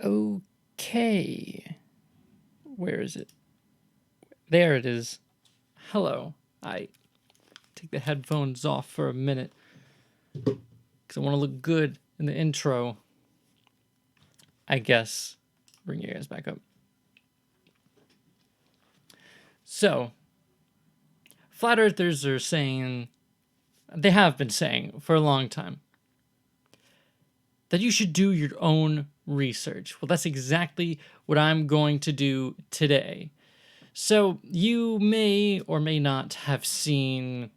Okay. Where is it? There it is. Hello. I take the headphones off for a minute because I want to look good in the intro. I guess. Bring you guys back up. So, flat earthers are saying, they have been saying for a long time, that you should do your own research. Well, that's exactly what I'm going to do today. So, you may or may not have seen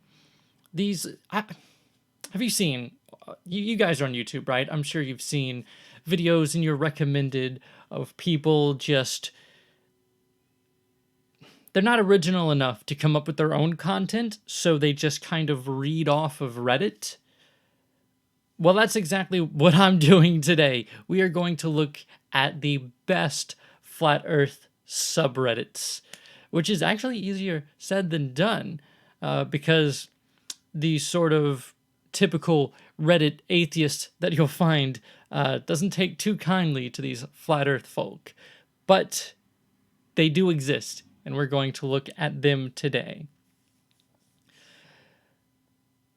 these. Have you seen? You guys are on YouTube, right? I'm sure you've seen videos in your recommended of people just. They're not original enough to come up with their own content, so they just kind of read off of Reddit. Well, that's exactly what I'm doing today. We are going to look at the best flat earth subreddits, which is actually easier said than done because the sort of typical Reddit atheist that you'll find doesn't take too kindly to these flat earth folk. But they do exist, and we're going to look at them today.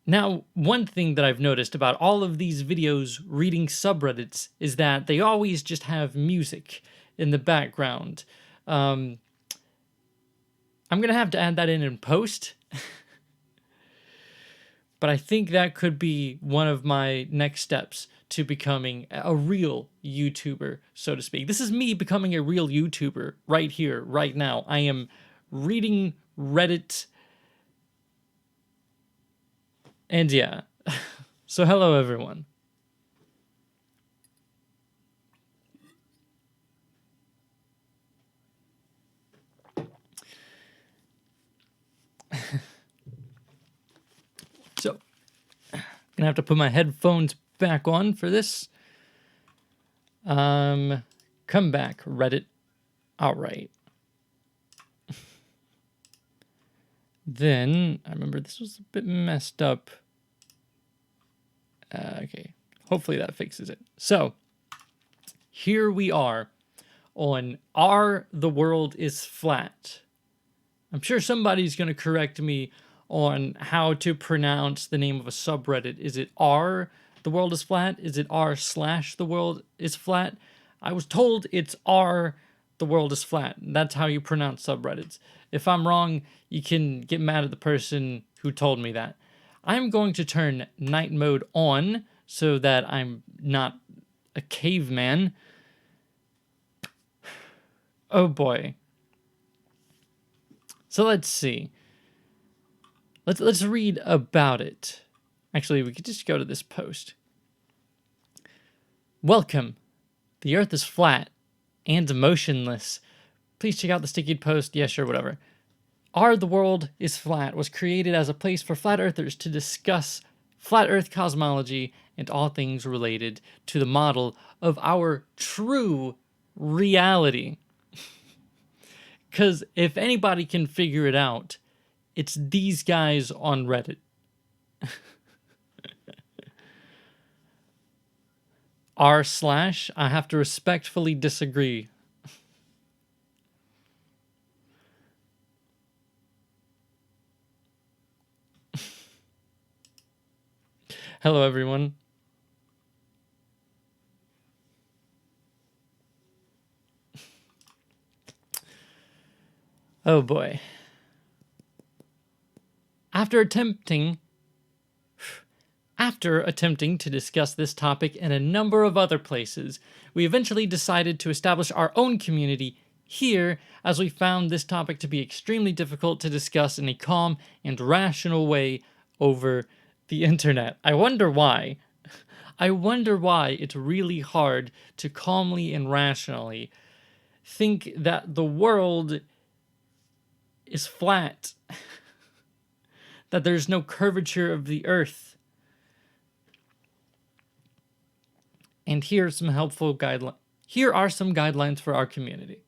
Now, one thing that I've noticed about all of these videos reading subreddits is that they always just have music in the background. I'm going to have to add that in post, but I think that could be one of my next steps to becoming a real YouTuber, so to speak. This is me becoming a real YouTuber right here, right now. I am reading Reddit. And yeah, so hello everyone. So, gonna have to put my headphones back on for this. Come back, Reddit. All right. Then, I remember this was a bit messed up. Okay, hopefully that fixes it. So, here we are on R the World is Flat. I'm sure somebody's going to correct me on how to pronounce the name of a subreddit. Is it R the World is Flat? Is it R slash the World is Flat? I was told it's R the World is Flat. That's how you pronounce subreddits. If I'm wrong, you can get mad at the person who told me that. I'm going to turn night mode on so that I'm not a caveman. Oh boy. So let's see. Let's read about it. Actually, we could just go to this post. Welcome. The Earth is flat and motionless. Please check out the sticky post. Yeah, sure, whatever. R the World is Flat was created as a place for flat earthers to discuss flat earth cosmology and all things related to the model of our true reality. Because if anybody can figure it out, it's these guys on Reddit. R slash, I have to respectfully disagree. Hello, everyone. Oh boy. After attempting to discuss this topic in a number of other places, we eventually decided to establish our own community here, as we found this topic to be extremely difficult to discuss in a calm and rational way over the internet. I wonder why. I wonder why it's really hard to calmly and rationally think that the world is flat, that there's no curvature of the earth. And here are some helpful guidelines. Here are some guidelines for our community.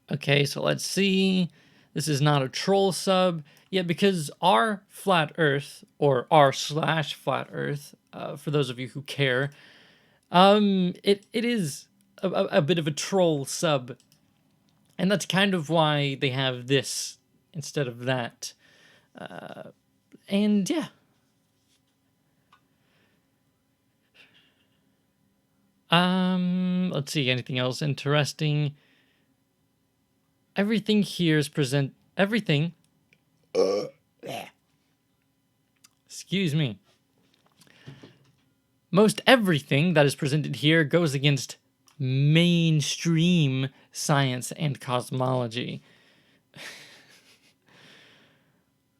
Okay, so let's see. This is not a troll sub, yet because r flat earth, or r/flat earth, for those of you who care, it is a bit of a troll sub, and that's kind of why they have this instead of that. And yeah. Let's see, anything else interesting? Everything here is everything. Excuse me. Most everything that is presented here goes against mainstream science and cosmology.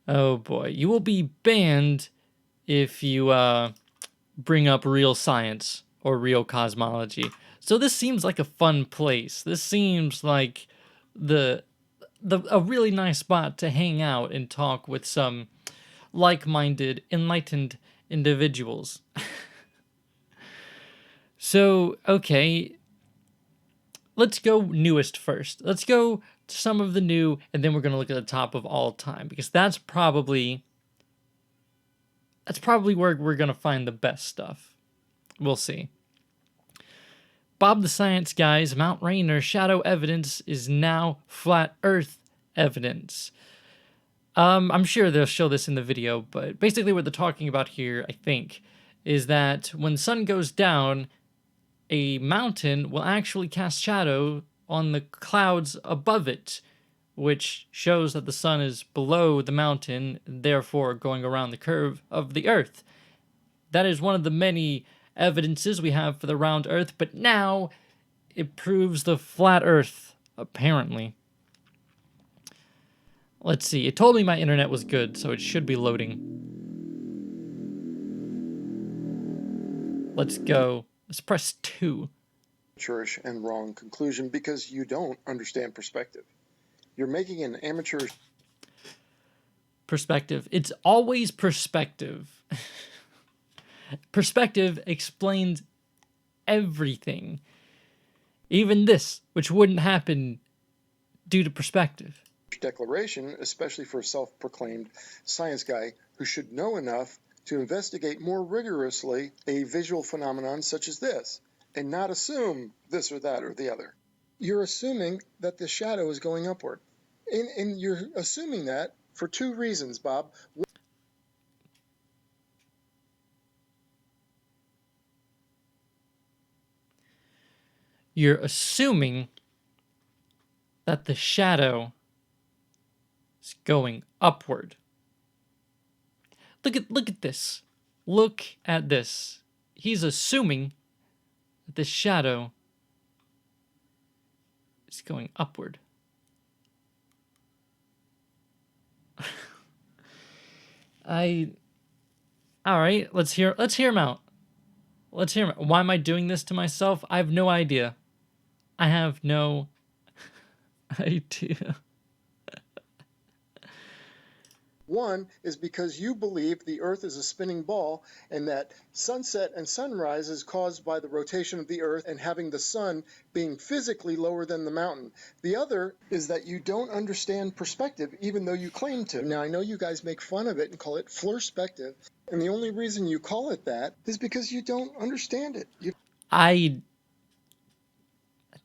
Oh boy, you will be banned if you bring up real science or real cosmology. So this seems like a fun place. This seems like a really nice spot to hang out and talk with some like-minded, enlightened individuals. So, okay, let's go newest first. Let's go to some of the new, and then we're going to look at the top of all time, because that's probably where we're going to find the best stuff. We'll see. Bob the Science Guy's Mount Rainier shadow evidence is now flat Earth evidence. I'm sure they'll show this in the video, but basically what they're talking about here, I think, is that when the sun goes down, a mountain will actually cast shadow on the clouds above it, which shows that the sun is below the mountain, therefore going around the curve of the Earth. That is one of the many evidences we have for the round Earth, but now it proves the flat Earth, apparently. Let's see, it told me my internet was good, so it should be loading. Let's go. Let's press 2. Amateurish and wrong conclusion because you don't understand perspective. You're making an amateurish Perspective. It's always perspective. Perspective explains everything. Even this, which wouldn't happen due to perspective. declaration, especially for a self-proclaimed science guy who should know enough to investigate more rigorously a visual phenomenon such as this, and not assume this or that or the other. You're assuming that the shadow is going upward. And you're assuming that for two reasons, Bob. You're assuming that the shadow is going upward. Look at this. Look at this. He's assuming that the shadow is going upward. All right, let's hear him out. Let's hear him out. Why am I doing this to myself? I have no idea. I have no idea. One is because you believe the Earth is a spinning ball and that sunset and sunrise is caused by the rotation of the Earth and having the sun being physically lower than the mountain. The other is that you don't understand perspective, even though you claim to. Now, I know you guys make fun of it and call it flirspective, and the only reason you call it that is because you don't understand it. I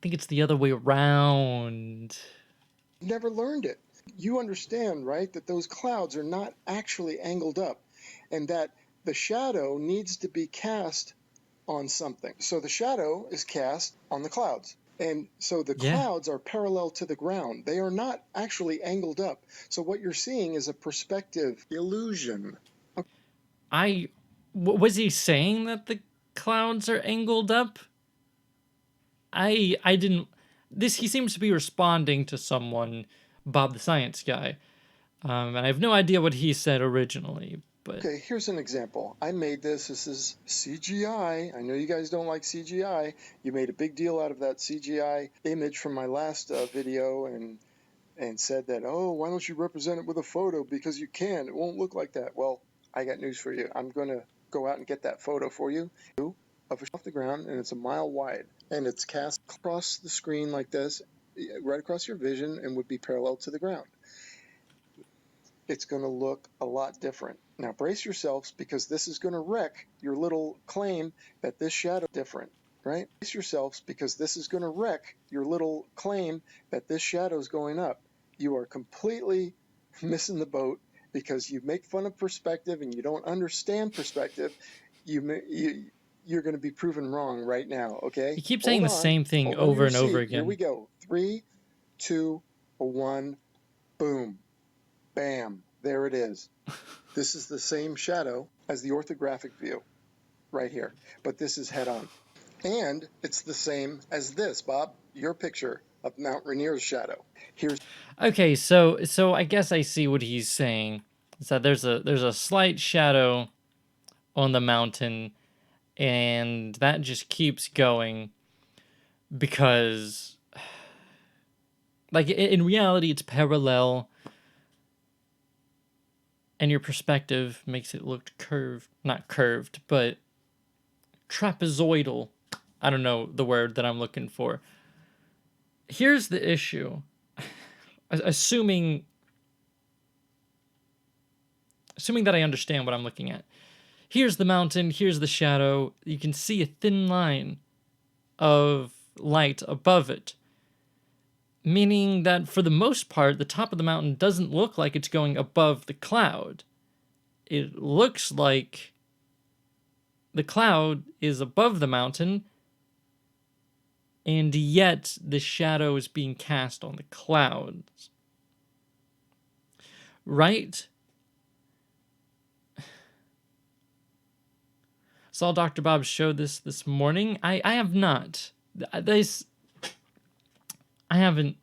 think it's the other way around. Never learned it. You understand, right, that those clouds are not actually angled up and that the shadow needs to be cast on something. So the shadow is cast on the clouds. And so the clouds are parallel to the ground. They are not actually angled up. So what you're seeing is a perspective illusion. Was he saying that the clouds are angled up? I didn't. He seems to be responding to someone, Bob the Science Guy, and I have no idea what he said originally. But okay, here's an example. I made this. This is CGI. I know you guys don't like CGI. You made a big deal out of that CGI image from my last video and said that, oh, why don't you represent it with a photo? Because you can. It won't look like that. Well, I got news for you. I'm going to go out and get that photo for you of off the ground, and it's a mile wide. And it's cast across the screen like this, right across your vision, and would be parallel to the ground. it's going to look a lot different. Now brace yourselves, because this is going to wreck your little claim that this shadow is different, right? Brace yourselves, because this is going to wreck your little claim that this shadow is going up. You are completely missing the boat, because you make fun of perspective and you don't understand perspective. You're going to be proven wrong right now, okay? You keep saying the same thing over and over again. Here we go. 3, 2, 1, boom. Bam, there it is. This is the same shadow as the orthographic view right here, but this is head on. And it's the same as this, Bob, your picture of Mount Rainier's shadow. Here's Okay, so I guess I see what he's saying. Is that there's a slight shadow on the mountain, and that just keeps going because, like, in reality, it's parallel, and your perspective makes it look curved. Not curved, but trapezoidal. I don't know the word that I'm looking for. Here's the issue. Assuming that I understand what I'm looking at. Here's the mountain, here's the shadow. You can see a thin line of light above it. Meaning that for the most part, the top of the mountain doesn't look like it's going above the cloud. It looks like the cloud is above the mountain, and yet the shadow is being cast on the clouds. Right? Saw Dr. Bob's show this morning. I have not. I haven't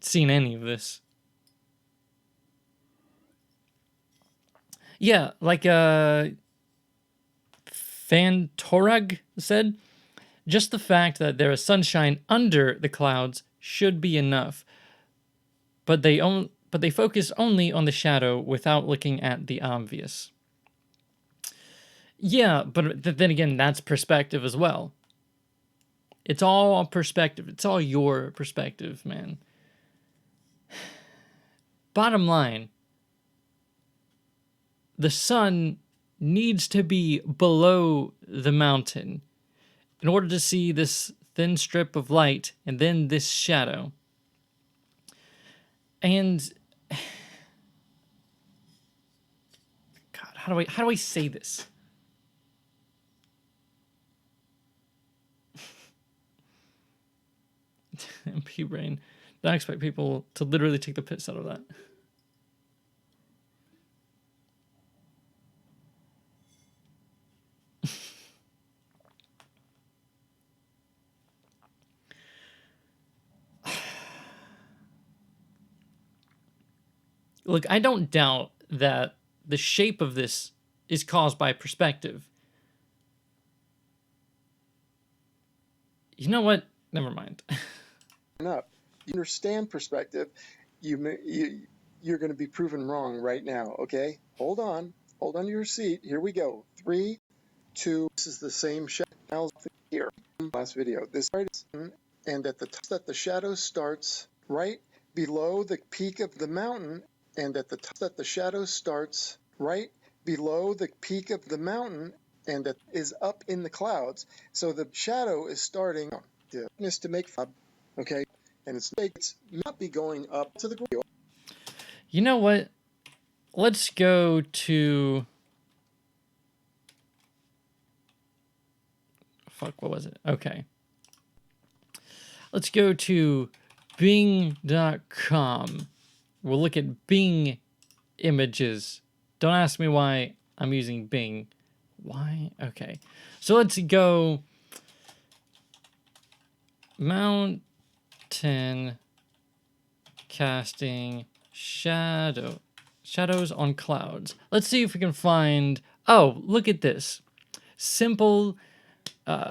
seen any of this. Yeah, like Fantorag said, just the fact that there is sunshine under the clouds should be enough. But they focus only on the shadow without looking at the obvious. Yeah, but then again, that's perspective as well. It's all perspective. It's all your perspective, man. Bottom line, the sun needs to be below the mountain in order to see this thin strip of light and then this shadow. And God, how do I say this? MP brain. Don't expect people to literally take the piss out of that. Look, I don't doubt that the shape of this is caused by perspective. You know what? Never mind. up. You understand perspective. You're going to be proven wrong right now, okay? Hold on to your seat. Here we go. 3, 2. This is the same shadow here. Last video. This and at the top that the shadow starts right below the peak of the mountain, and at the top that the shadow starts right below the peak of the mountain, and that is up in the clouds. So the shadow is starting to make okay, and it's not be going up to the ground. You know what? Let's go to... Fuck, what was it? Okay. Let's go to Bing.com. We'll look at Bing images. Don't ask me why I'm using Bing. Why? Okay. So let's go mountain casting shadows on clouds. Let's see if we can find... Oh, look at this. Simple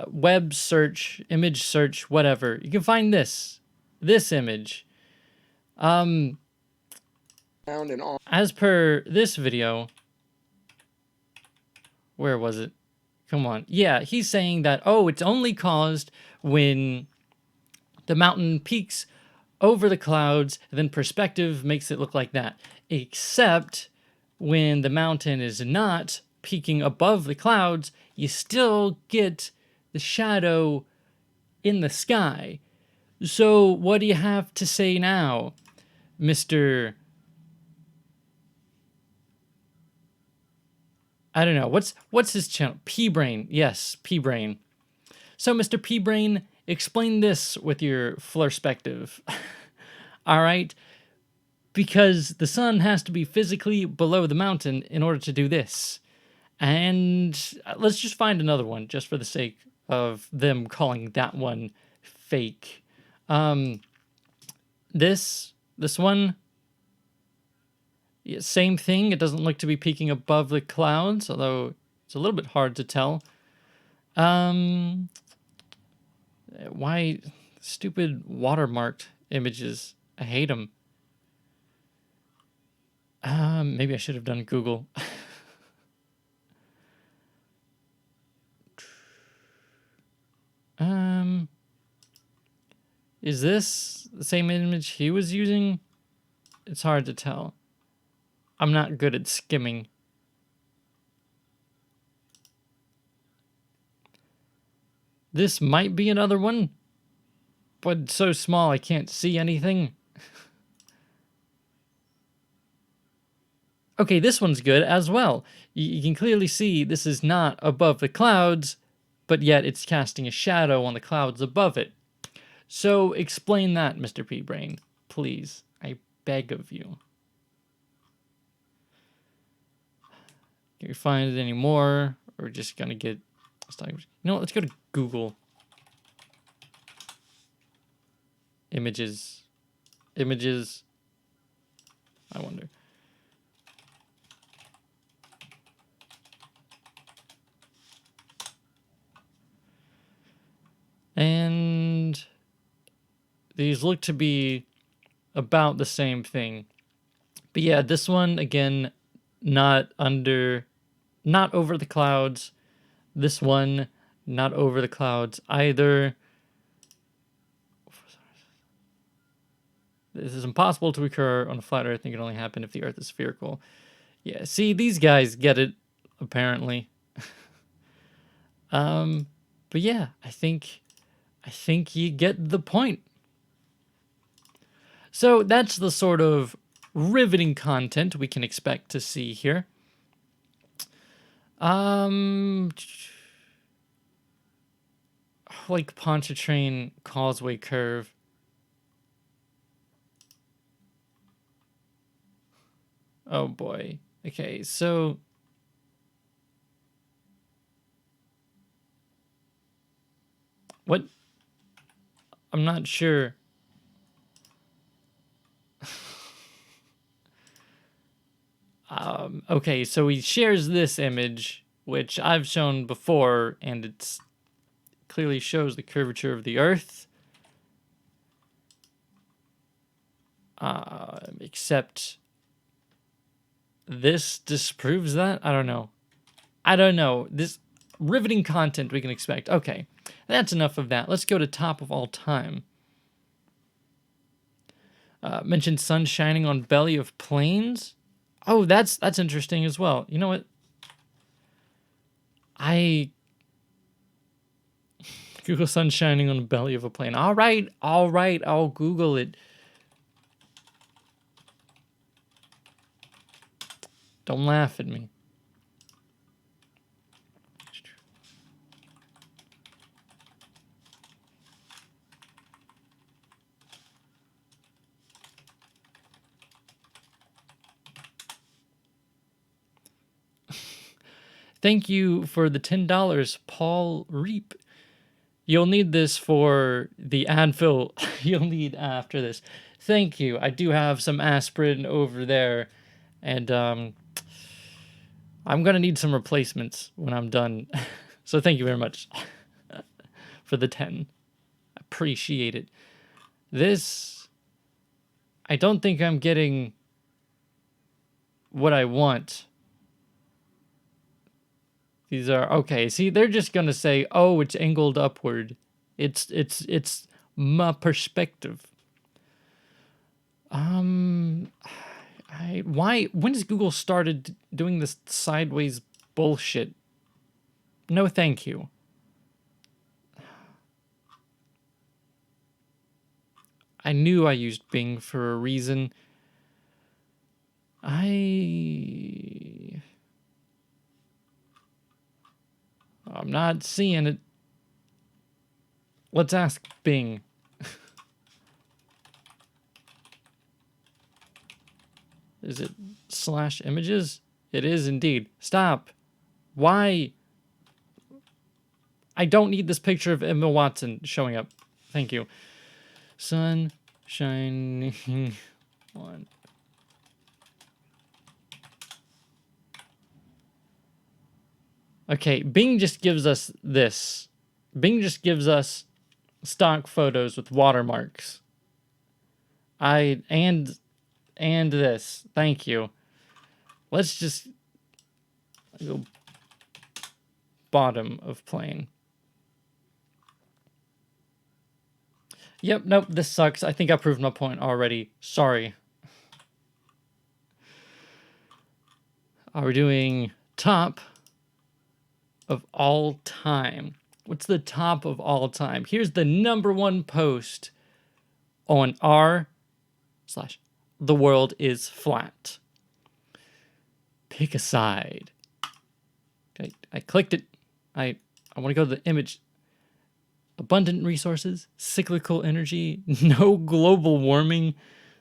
web search, image search, whatever. You can find this image. As per this video, where was it? Come on. Yeah, he's saying that, oh, it's only caused when the mountain peaks over the clouds, and then perspective makes it look like that. Except when the mountain is not peaking above the clouds, you still get the shadow in the sky. So what do you have to say now, Mr. I don't know. What's his channel? P-Brain. Yes, P-Brain. So, Mr. P-Brain, explain this with your perspective. All right? Because the sun has to be physically below the mountain in order to do this. And let's just find another one, just for the sake of them calling that one fake. This one, yeah, same thing. It doesn't look to be peaking above the clouds, although it's a little bit hard to tell. Why stupid watermarked images? I hate them. Maybe I should have done Google. Is this the same image he was using? It's hard to tell. I'm not good at skimming. This might be another one, but it's so small I can't see anything. Okay, this one's good as well. You can clearly see this is not above the clouds, but yet it's casting a shadow on the clouds above it. So explain that, Mr. P-Brain, please. I beg of you. Can you find it anymore? Or we're just gonna get... You know what, let's go to Google. Images. Images. I wonder. And these look to be about the same thing. But yeah, this one, again, not over the clouds. This one, not over the clouds either. This is impossible to occur on a flat Earth. It can only happen if the Earth is spherical. Yeah, see, these guys get it, apparently. But yeah, I think you get the point. So that's the sort of riveting content we can expect to see here. Like Pontchartrain Causeway Curve. Oh boy. Okay, so what? I'm not sure. Okay, so he shares this image, which I've shown before, and it clearly shows the curvature of the Earth. Except this disproves that? I don't know. This riveting content we can expect. Okay, that's enough of that. Let's go to top of all time. Mentioned sun shining on belly of plains. Oh, that's interesting as well. You know what? Google sun shining on the belly of a plane. All right, I'll Google it. Don't laugh at me. Thank you for the $10, Paul Reap. You'll need this for the Advil you'll need after this. Thank you. I do have some aspirin over there, and I'm going to need some replacements when I'm done. So thank you very much for the 10. Appreciate it. This, I don't think I'm getting what I want. These are okay. See, they're just gonna say, "Oh, it's angled upward." It's my perspective. I When has Google started doing this sideways bullshit? No, thank you. I knew I used Bing for a reason. I'm not seeing it. Let's ask Bing. Is it /images? It is indeed. Stop. Why? I don't need this picture of Emma Watson showing up. Thank you. Sun shining on. Okay, Bing just gives us this. Bing just gives us stock photos with watermarks. And this. Thank you. Let's just go bottom of plane. Yep, nope, this sucks. I think I proved my point already. Sorry. Are we doing top of all time? What's the top of all time? Here's the #1 post on r/the world is flat. Pick a side. Okay, I clicked it. I want to go to the image. Abundant resources, cyclical energy, no global warming,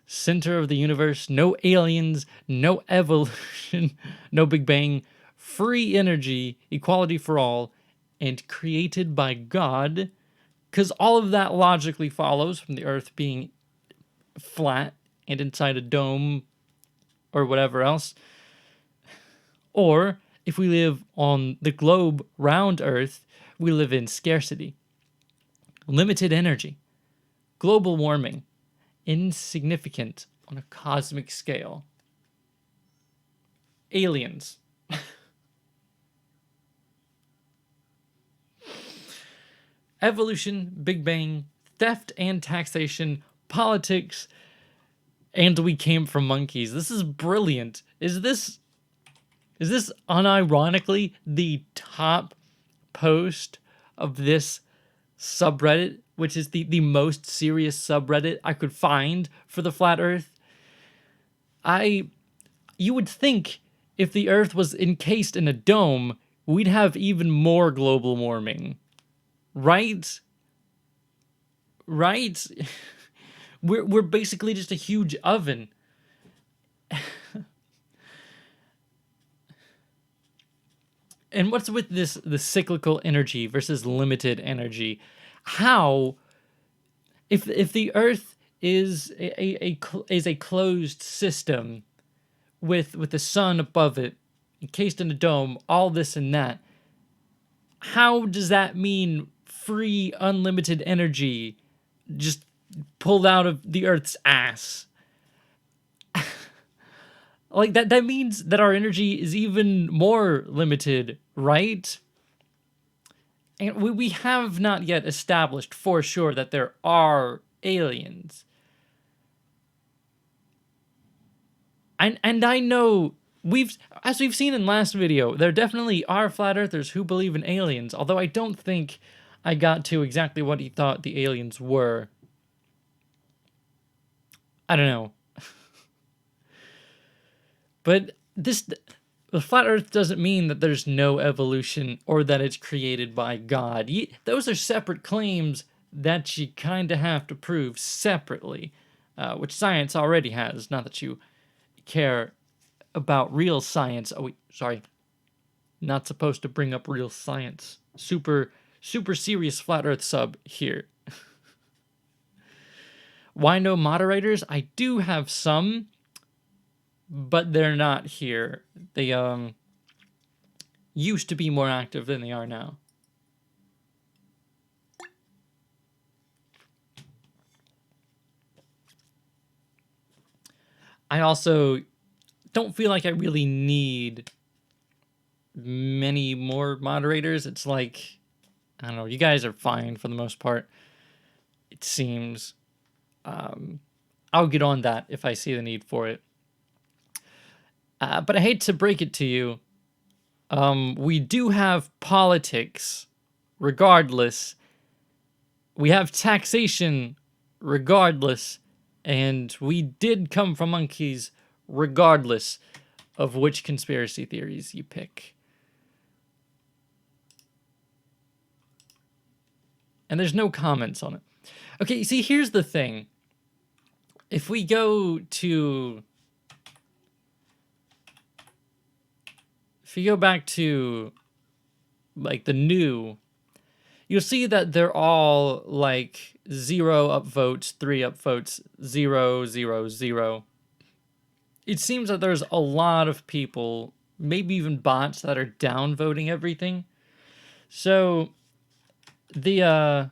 center of the universe, no aliens, no evolution, no Big Bang, free energy, equality for all, and created by God. Because all of that logically follows from the Earth being flat and inside a dome or whatever else. Or if we live on the globe round Earth, we live in scarcity. Limited energy, global warming, insignificant on a cosmic scale. Aliens. Evolution, Big Bang, theft and taxation, politics, and we came from monkeys. This is brilliant. Is this unironically the top post of this subreddit, which is the most serious subreddit I could find for the flat Earth? You would think if the Earth was encased in a dome, we'd have even more global warming. Right? Right? We're basically just a huge oven. And what's with the cyclical energy versus limited energy? How, if the Earth is a closed system with the sun above it, encased in a dome, all this and that, how does that mean free, unlimited energy just pulled out of the Earth's ass? Like, that means that our energy is even more limited, right? And we have not yet established for sure that there are aliens. And I know as we've seen in last video, there definitely are flat earthers who believe in aliens, although I don't think I got to exactly what he thought the aliens were. I don't know. But the flat earth doesn't mean that there's no evolution or that it's created by God. Those are separate claims that you kind of have to prove separately, which science already has. Not that you care about real science. Oh, wait, sorry. Not supposed to bring up real science. Super serious flat earth sub here. Why no moderators? I do have some, but they're not here. They used to be more active than they are now. I also don't feel like I really need many more moderators. It's like, I don't know, you guys are fine for the most part, it seems. I'll get on that if I see the need for it. But I hate to break it to you. We do have politics, regardless. We have taxation, regardless. And we did come from monkeys, regardless of which conspiracy theories you pick. And there's no comments on it. Okay, see, here's the thing. If we go to... If you go back to, like, the new, you'll see that they're all, like, 0 upvotes, 3 upvotes, 0, 0, 0. It seems that there's a lot of people, maybe even bots, that are downvoting everything. So, the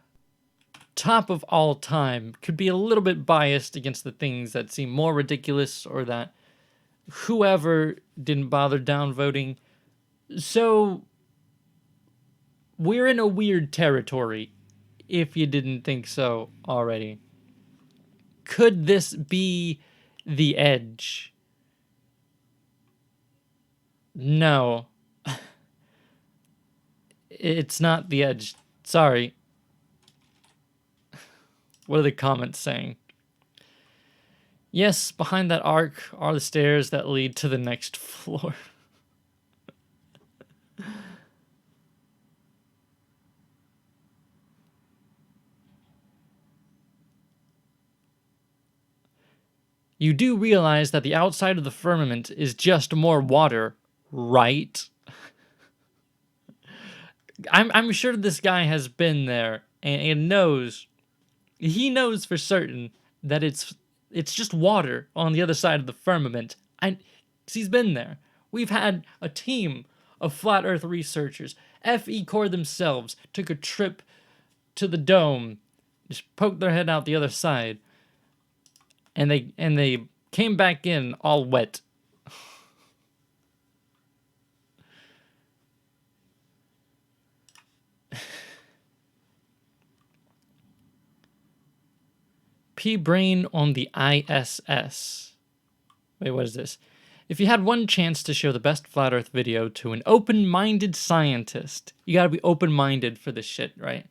top of all time could be a little bit biased against the things that seem more ridiculous or that whoever didn't bother downvoting. So, we're in a weird territory, if you didn't think so already. Could this be the edge? No. It's not the edge. Sorry. What are the comments saying? Yes, behind that arc are the stairs that lead to the next floor. You do realize that the outside of the firmament is just more water, right? I'm sure this guy has been there and knows. He knows for certain that it's just water on the other side of the firmament. Cause he's been there. We've had a team of flat Earth researchers. FE Core themselves took a trip to the dome, just poked their head out the other side. And they came back in all wet. P-Brain on the ISS. Wait, what is this? If you had one chance to show the best Flat Earth video to an open-minded scientist, you gotta be open-minded for this shit, right?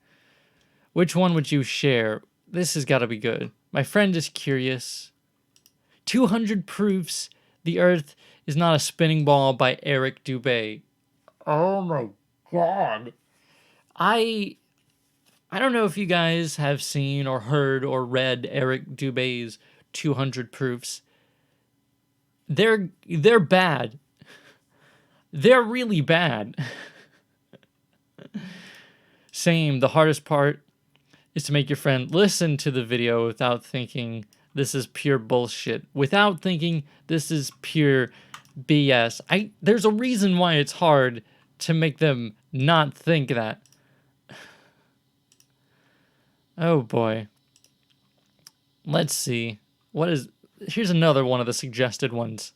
Which one would you share? This has gotta be good. My friend is curious. 200 proofs the Earth is not a spinning ball by Eric Dubay. Oh my god. I don't know if you guys have seen or heard or read Eric Dubay's 200 proofs. They're bad. They're really bad. Same, the hardest part is to make your friend listen to the video without thinking this is pure bullshit. Without thinking this is pure BS. There's a reason why it's hard to make them not think that. Oh boy. Let's see. Here's another one of the suggested ones.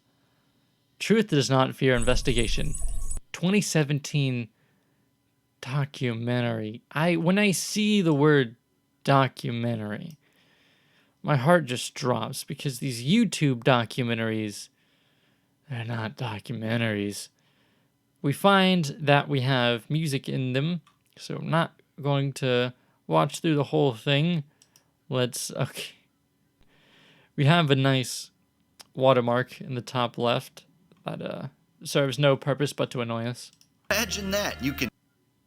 Truth does not fear investigation. 2017 documentary. When I see the word documentary, my heart just drops because these YouTube documentaries, they're not documentaries. We find that we have music in them, so I'm not going to watch through the whole thing. Okay. We have a nice watermark in the top left that serves no purpose but to annoy us. Imagine that. You can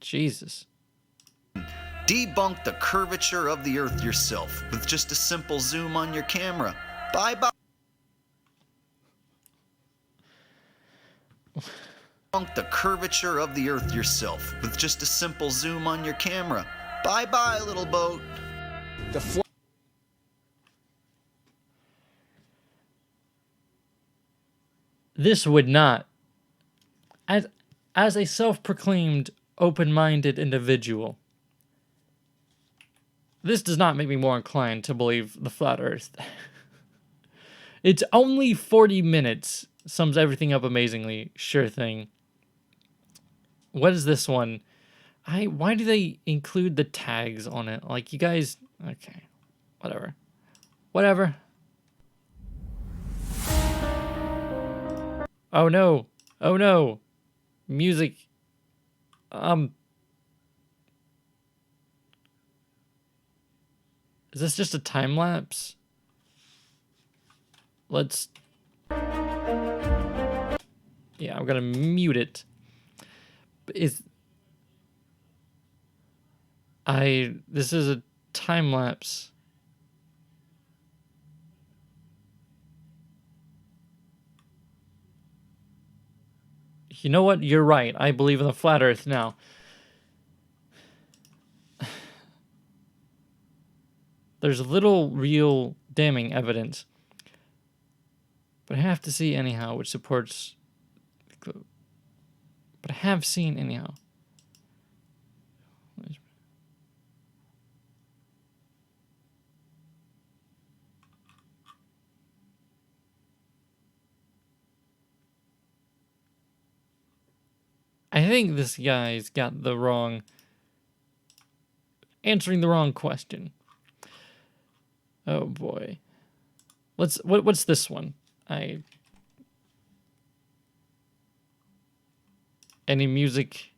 Jesus. debunk the curvature of the Earth yourself with just a simple zoom on your camera. Bye-bye. Debunk the curvature of the Earth yourself with just a simple zoom on your camera. Bye-bye, little boat. This would not, as a self-proclaimed open-minded individual, this does not make me more inclined to believe the flat Earth. It's only 40 minutes, sums everything up amazingly, sure thing. What is this one? Why do they include the tags on it? Like, you guys, okay, whatever. Oh no. Oh no. Music. Is this just a time lapse? Let's... Yeah, I'm gonna mute it. This is a time lapse. You know what? You're right. I believe in the flat earth now. There's little real damning evidence. But I have to see anyhow, which supports... But I have seen anyhow. I think this guy's got the wrong... answering the wrong question. Oh boy. What's this one? Any music?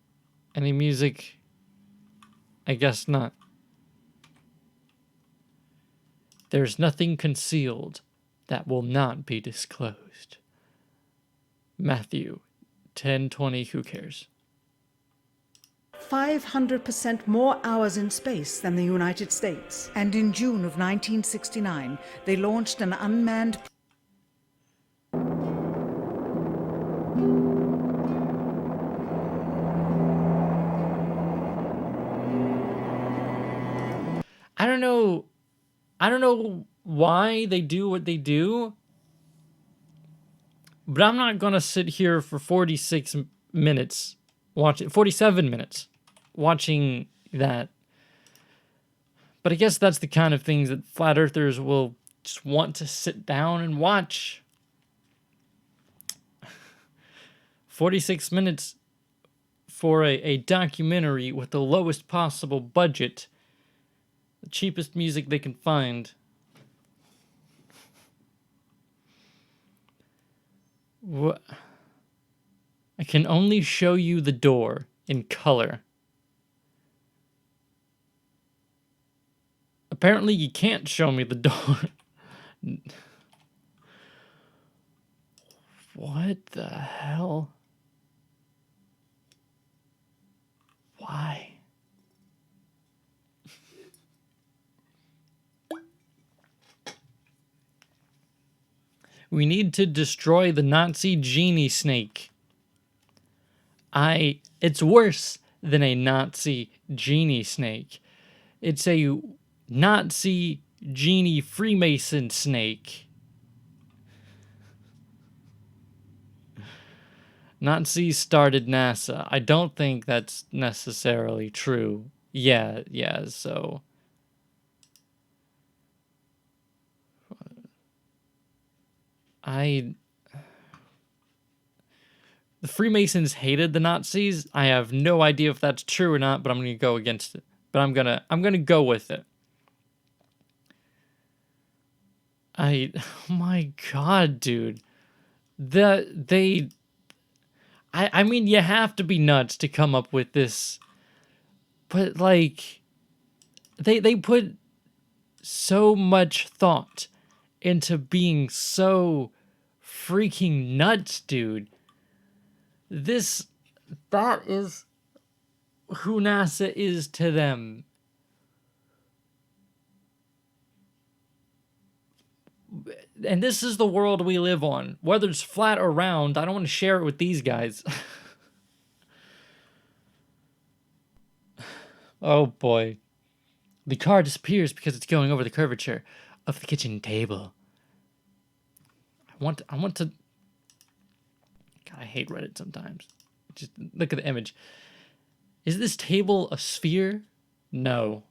Any music? I guess not. There's nothing concealed that will not be disclosed. Matthew 10:20, who cares? 500% more hours in space than the United States. And in June of 1969, they launched an unmanned... I don't know why they do what they do, but I'm not gonna sit here for 46 minutes watching 47 minutes watching that. But I guess that's the kind of things that flat earthers will just want to sit down and watch. 46 minutes for a documentary with the lowest possible budget, the cheapest music they can find. What? I can only show you the door in color. Apparently you can't show me the door. What the hell? Why? We need to destroy the Nazi genie snake. It's worse than a Nazi genie snake. It's a Nazi genie Freemason snake. Nazis started NASA. I don't think that's necessarily true. Yeah, so... The Freemasons hated the Nazis. I have no idea if that's true or not, but I'm going to go against it. But I'm going to go with it. Oh my god, dude. I mean, you have to be nuts to come up with this. But like they put so much thought into being so freaking nuts, dude. That is who NASA is to them. And this is the world we live on. Whether it's flat or round, I don't want to share it with these guys. Oh boy. The car disappears because it's going over the curvature of the kitchen table. I want to... God, I hate Reddit sometimes. Just look at the image. Is this table a sphere? No.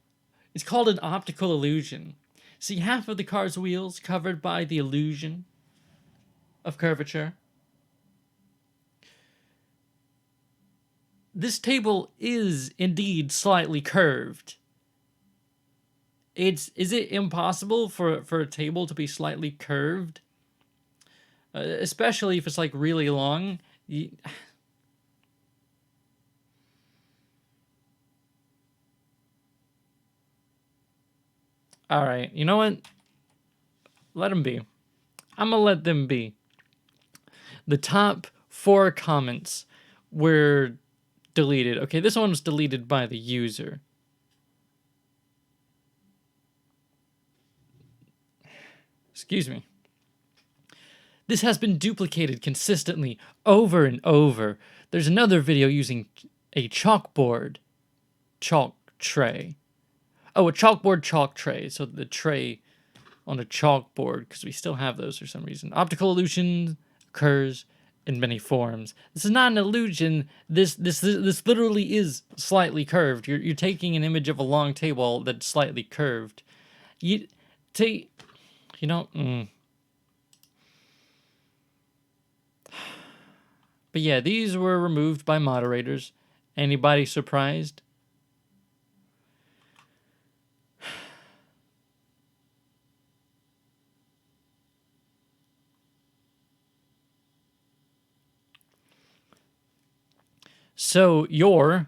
It's called an optical illusion. See half of the car's wheels covered by the illusion of curvature. This table is indeed slightly curved. Is it impossible for a table to be slightly curved? especially if it's like really long. All right, you know what? Let them be. I'm gonna let them be. The top 4 comments were deleted. Okay, this one was deleted by the user. Excuse me. This has been duplicated consistently over and over. There's another video using a chalkboard chalk tray. Oh, a chalkboard chalk tray. So the tray on a chalkboard, because we still have those for some reason. Optical illusion occurs in many forms. This is not an illusion. This literally is slightly curved. You're taking an image of a long table that's slightly curved. You take, you know. But yeah, these were removed by moderators. Anybody surprised? So you're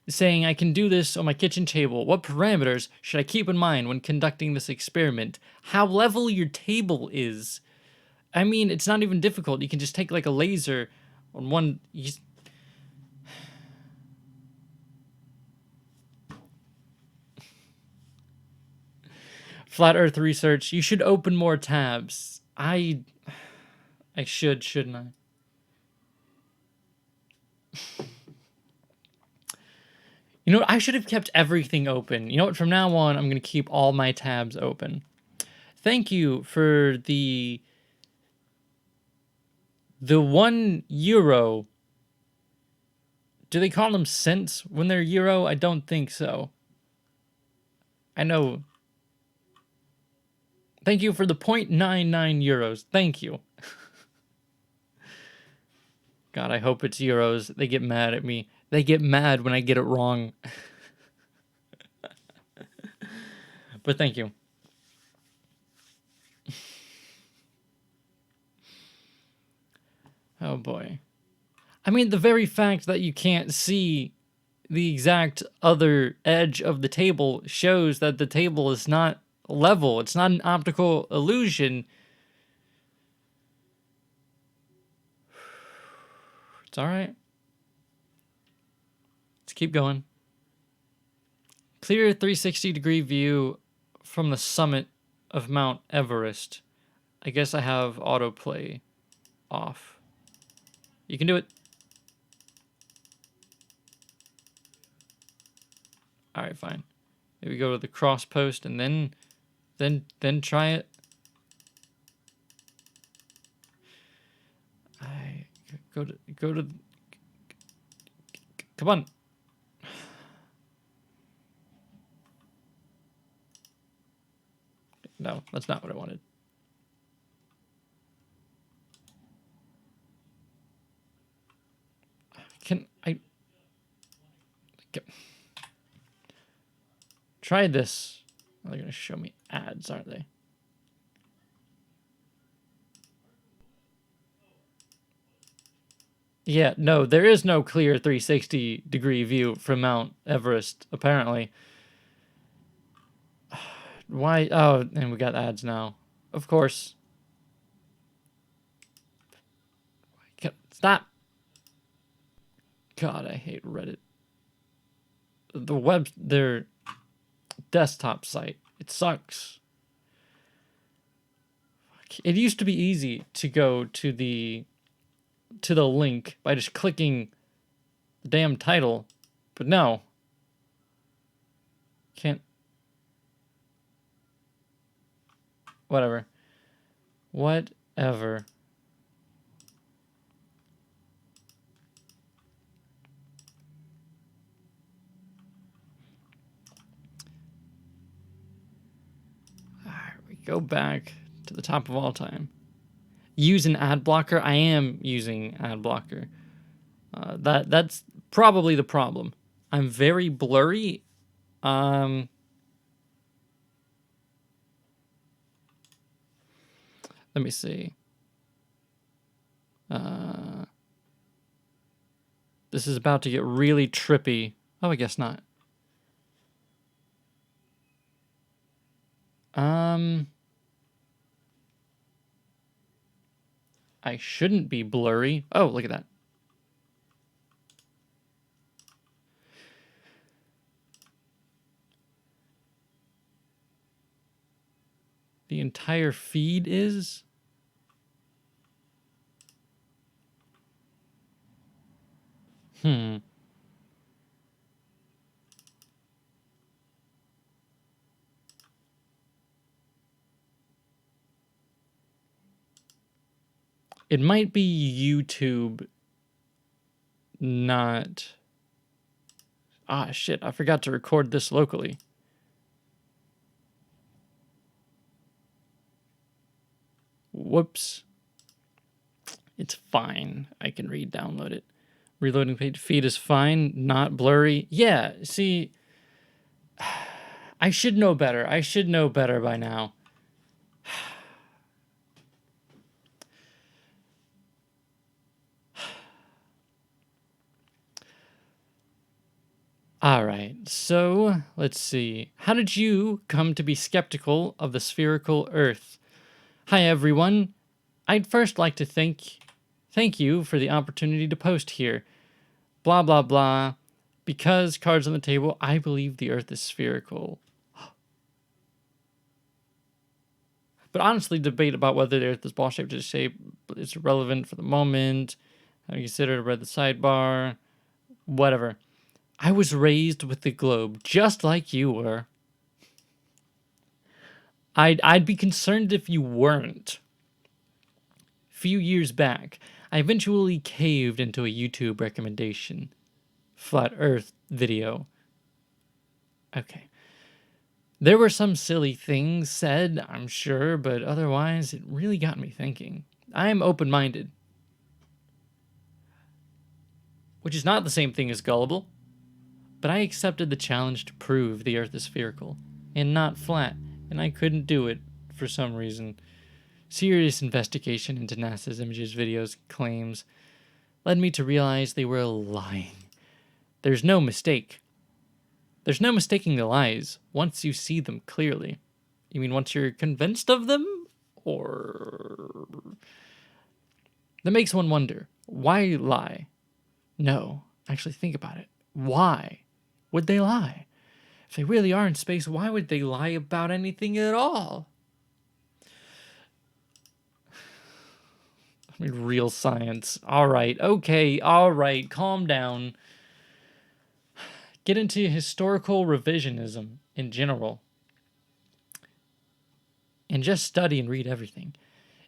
saying I can do this on my kitchen table. What parameters should I keep in mind when conducting this experiment? How level your table is. I mean, it's not even difficult. You can just take like a laser on one. Flat Earth research. You should open more tabs. I should, shouldn't I? You know what? I should have kept everything open. You know what? From now on, I'm going to keep all my tabs open. Thank you for the €1. Do they call them cents when they're euro? I don't think so. I know. Thank you for the 0.99 euros. Thank you. God, I hope it's euros. They get mad at me. They get mad when I get it wrong. But thank you. Oh boy. I mean, the very fact that you can't see the exact other edge of the table shows that the table is not level. It's not an optical illusion. It's all right. Let's keep going. Clear 360-degree view from the summit of Mount Everest. I guess I have autoplay off. You can do it. All right, fine. Maybe go to the cross post and then try it. I go to. Come on. No, that's not what I wanted. Can I try this? They're going to show me ads, aren't they? Yeah, no, there is no clear 360-degree view from Mount Everest, apparently. Why? Oh, and we got ads now. Of course. Stop. God, I hate Reddit. Their desktop site. It sucks. It used to be easy to go to the link by just clicking the damn title, but no. Can't. Whatever. Whatever. Alright, we go back to the top of all time. Use an ad blocker. I am using ad blocker. That's probably the problem. I'm very blurry. Let me see. This is about to get really trippy. Oh, I guess not. I shouldn't be blurry. Oh, look at that. The entire feed is? It might be YouTube, not... Ah, shit, I forgot to record this locally. Whoops. It's fine. I can re-download it. Reloading page feed is fine, not blurry. Yeah, see, I should know better. I should know better by now. All right, so let's see. How did you come to be skeptical of the spherical Earth? Hi, everyone. I'd first like to thank you for the opportunity to post here. Blah, blah, blah. Because, cards on the table, I believe the Earth is spherical. But honestly, debate about whether the Earth is ball-shaped or shape is irrelevant for the moment. Have you considered read the sidebar? Whatever. I was raised with the globe, just like you were. I'd be concerned if you weren't. A few years back, I eventually caved into a YouTube recommendation. Flat Earth video. Okay. There were some silly things said, I'm sure, but otherwise, it really got me thinking. I'm open-minded. Which is not the same thing as gullible. But I accepted the challenge to prove the Earth is spherical and not flat, and I couldn't do it for some reason. Serious investigation into NASA's images, videos, claims led me to realize they were lying. There's no mistake. There's no mistaking the lies once you see them clearly. You mean once you're convinced of them? Or... That makes one wonder, why lie? No, actually think about it. Why would they lie? If they really are in space, why would they lie about anything at all? I mean, real science. All right, okay, all right, calm down. Get into historical revisionism in general. And just study and read everything.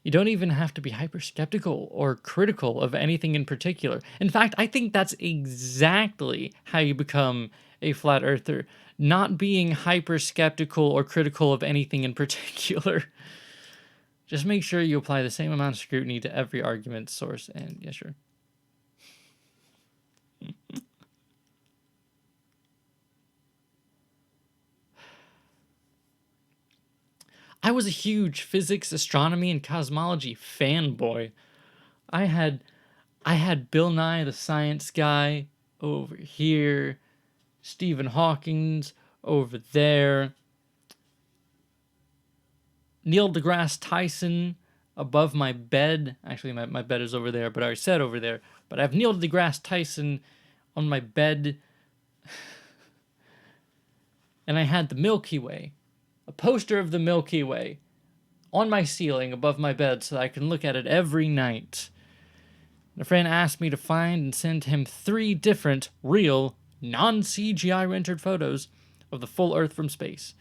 You don't even have to be hyper-skeptical or critical of anything in particular. In fact, I think that's exactly how you become a flat earther. Not being hyper-skeptical or critical of anything in particular. Just make sure you apply the same amount of scrutiny to every argument, source, and yeah, sure. I was a huge physics, astronomy, and cosmology fanboy. I had Bill Nye the Science Guy over here, Stephen Hawking's over there, Neil deGrasse Tyson above my bed. Actually, my bed is over there, but I already said over there. But I have Neil deGrasse Tyson on my bed. And I had the Milky Way. A poster of the Milky Way on my ceiling above my bed so that I can look at it every night. And a friend asked me to find and send him 3 different, real, non-CGI rendered photos of the full Earth from space.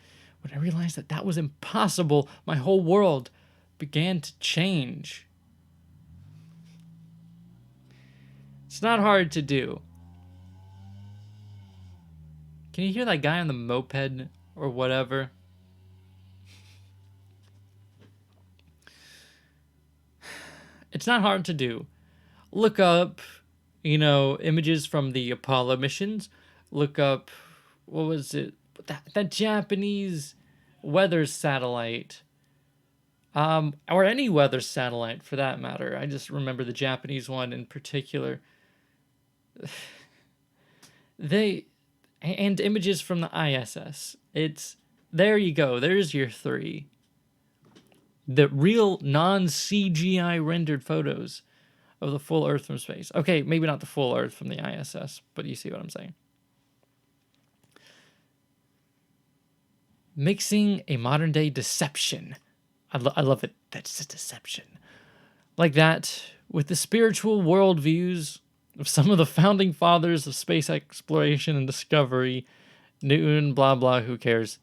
When I realized that that was impossible, my whole world began to change. It's not hard to do. Can you hear that guy on the moped or whatever? It's not hard to do. Look up, images from the Apollo missions. Look up, what was it? That Japanese weather satellite. Or any weather satellite for that matter. I just remember the Japanese one in particular. They and images from the ISS. It's there you go. There's your three. The real non-CGI rendered photos of the full Earth from space. Okay, maybe not the full Earth from the ISS, but you see what I'm saying. Mixing a modern day deception. I love it. That's a deception. Like that with the spiritual worldviews of some of the founding fathers of space exploration and discovery, Newton, blah, blah, who cares,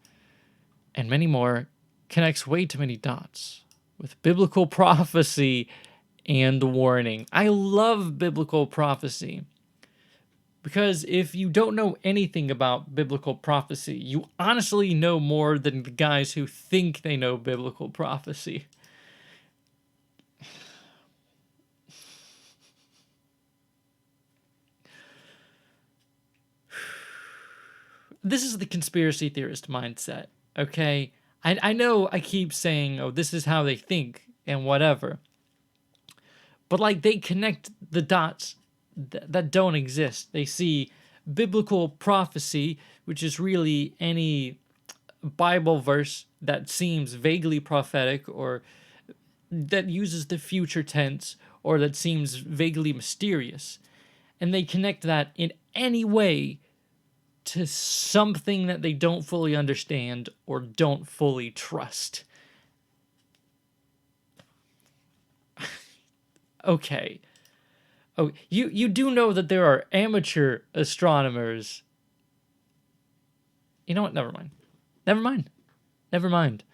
and many more, connects way too many dots with biblical prophecy and warning. I love biblical prophecy because if you don't know anything about biblical prophecy, you honestly know more than the guys who think they know biblical prophecy. This is the conspiracy theorist mindset, okay? I know I keep saying, oh, this is how they think and whatever. But, like, they connect the dots that don't exist. They see biblical prophecy, which is really any Bible verse that seems vaguely prophetic or that uses the future tense or that seems vaguely mysterious. And they connect that in any way to something that they don't fully understand or don't fully trust. Okay. Oh, you do know that there are amateur astronomers. You know what? Never mind. Never mind. Never mind.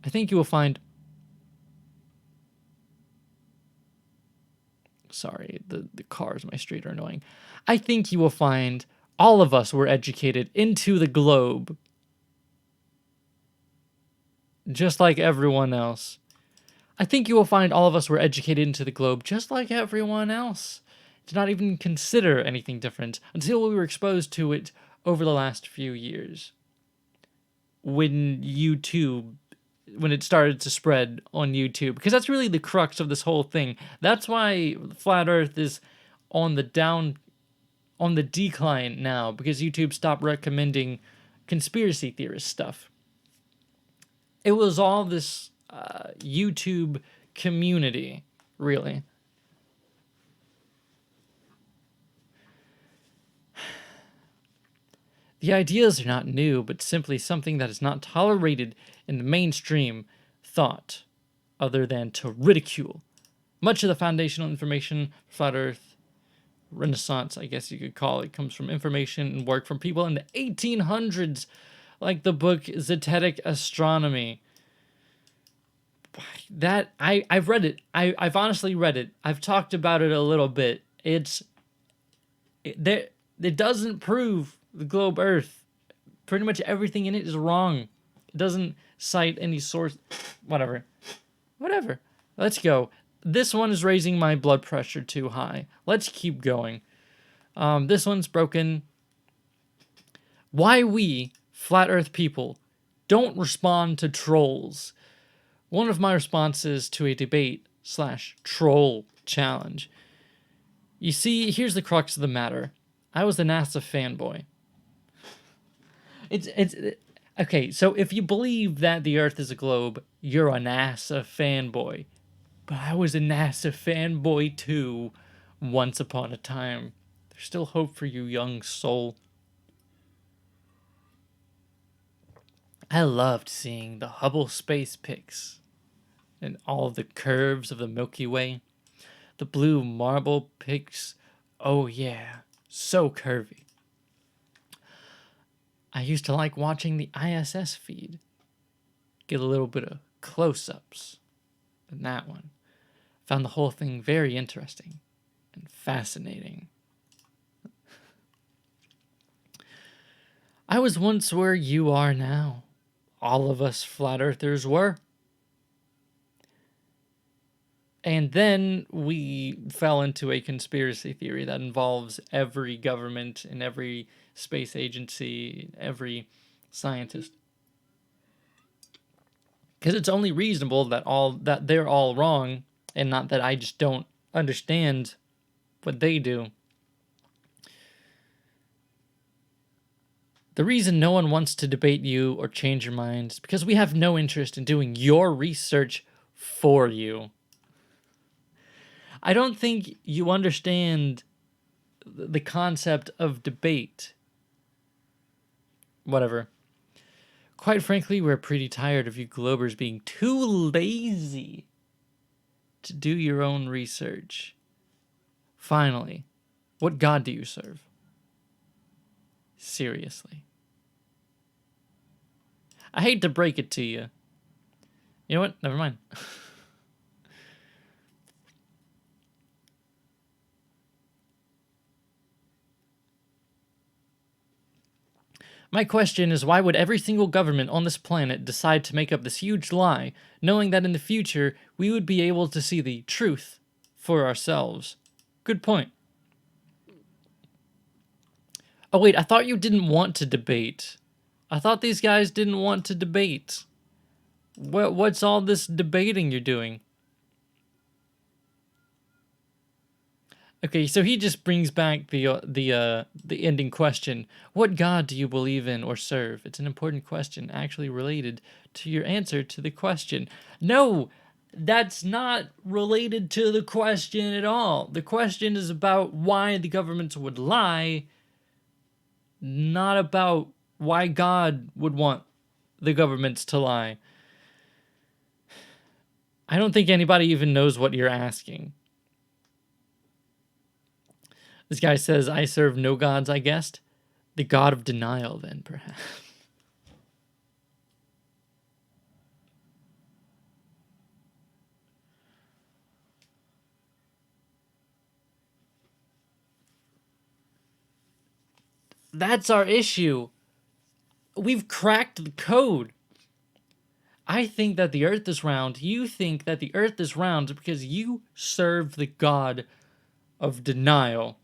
I think you will find... Sorry, the cars in my street are annoying. I think you will find all of us were educated into the globe. Just like everyone else. I think you will find all of us were educated into the globe just like everyone else. Did not even consider anything different until we were exposed to it over the last few years. When it started to spread on YouTube. Because that's really the crux of this whole thing. That's why Flat Earth is on the decline now. Because YouTube stopped recommending conspiracy theorist stuff. It was all this YouTube community, really. The ideas are not new, but simply something that is not tolerated in the mainstream thought, other than to ridicule. Much of the foundational information for Flat Earth Renaissance, I guess you could call it, comes from information and work from people in the 1800s, like the book Zetetic Astronomy. That I've read it. I've honestly read it. I've talked about it a little bit. It doesn't prove the globe Earth. Pretty much everything in it is wrong. It doesn't cite any source. Whatever. Let's go. This one is raising my blood pressure too high. Let's keep going. This one's broken. Why we, Flat Earth people, don't respond to trolls. One of my responses to a debate/troll challenge. You see, here's the crux of the matter. I was a NASA fanboy. It's okay, so if you believe that the Earth is a globe, you're a NASA fanboy. But I was a NASA fanboy too, once upon a time. There's still hope for you, young soul. I loved seeing the Hubble space pics and all the curves of the Milky Way. The blue marble pics. Oh yeah, so curvy. I used to like watching the ISS feed. Get a little bit of close-ups in that one. Found the whole thing very interesting and fascinating. I was once where you are now. All of us flat earthers were. And then we fell into a conspiracy theory that involves every government and every space agency, every scientist. Because it's only reasonable that they're all wrong, and not that I just don't understand what they do. The reason no one wants to debate you or change your mind is because we have no interest in doing your research for you. I don't think you understand the concept of debate. Whatever. Quite frankly, we're pretty tired of you Globers being too lazy to do your own research. Finally, what God do you serve? Seriously. I hate to break it to you. You know what? Never mind. My question is, why would every single government on this planet decide to make up this huge lie, knowing that in the future we would be able to see the truth for ourselves? Good point. Oh wait, I thought you didn't want to debate. I thought these guys didn't want to debate. What's all this debating you're doing? Okay, so he just brings back the ending question. What God do you believe in or serve? It's an important question, actually related to your answer to the question. No, that's not related to the question at all. The question is about why the governments would lie, not about why God would want the governments to lie. I don't think anybody even knows what you're asking. This guy says, I serve no gods, I guessed. The god of denial, then, perhaps. That's our issue. We've cracked the code. I think that the earth is round. You think that the earth is round because you serve the god of denial.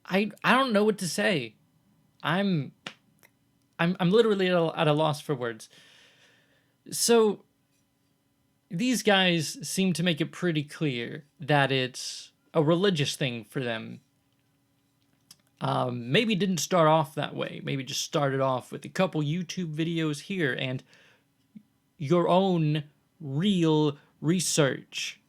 I don't know what to say. I'm literally at a loss for words. So these guys seem to make it pretty clear that it's a religious thing for them. Maybe didn't start off that way. Maybe just started off with a couple YouTube videos here and your own real research.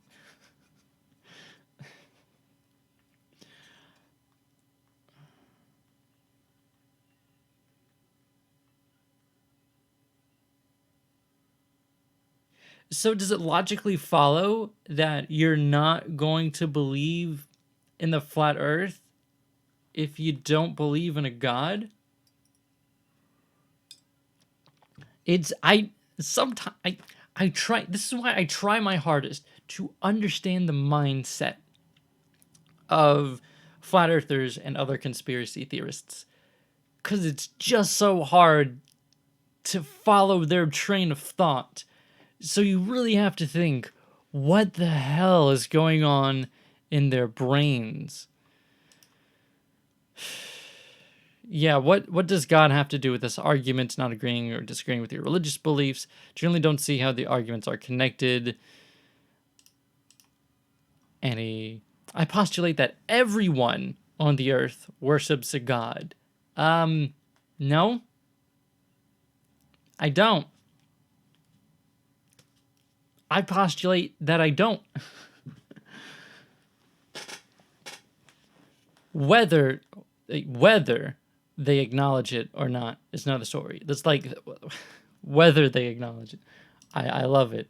So does it logically follow that you're not going to believe in the flat earth if you don't believe in a god? I try, this is why I try my hardest to understand the mindset of flat earthers and other conspiracy theorists, because it's just so hard to follow their train of thought. So you really have to think, what the hell is going on in their brains? Yeah, what does God have to do with this argument, not agreeing or disagreeing with your religious beliefs? Generally don't see how the arguments are connected. I postulate that everyone on the earth worships a god. No. I don't. I postulate that I don't. Whether they acknowledge it or not is another story. That's like whether they acknowledge it. I love it.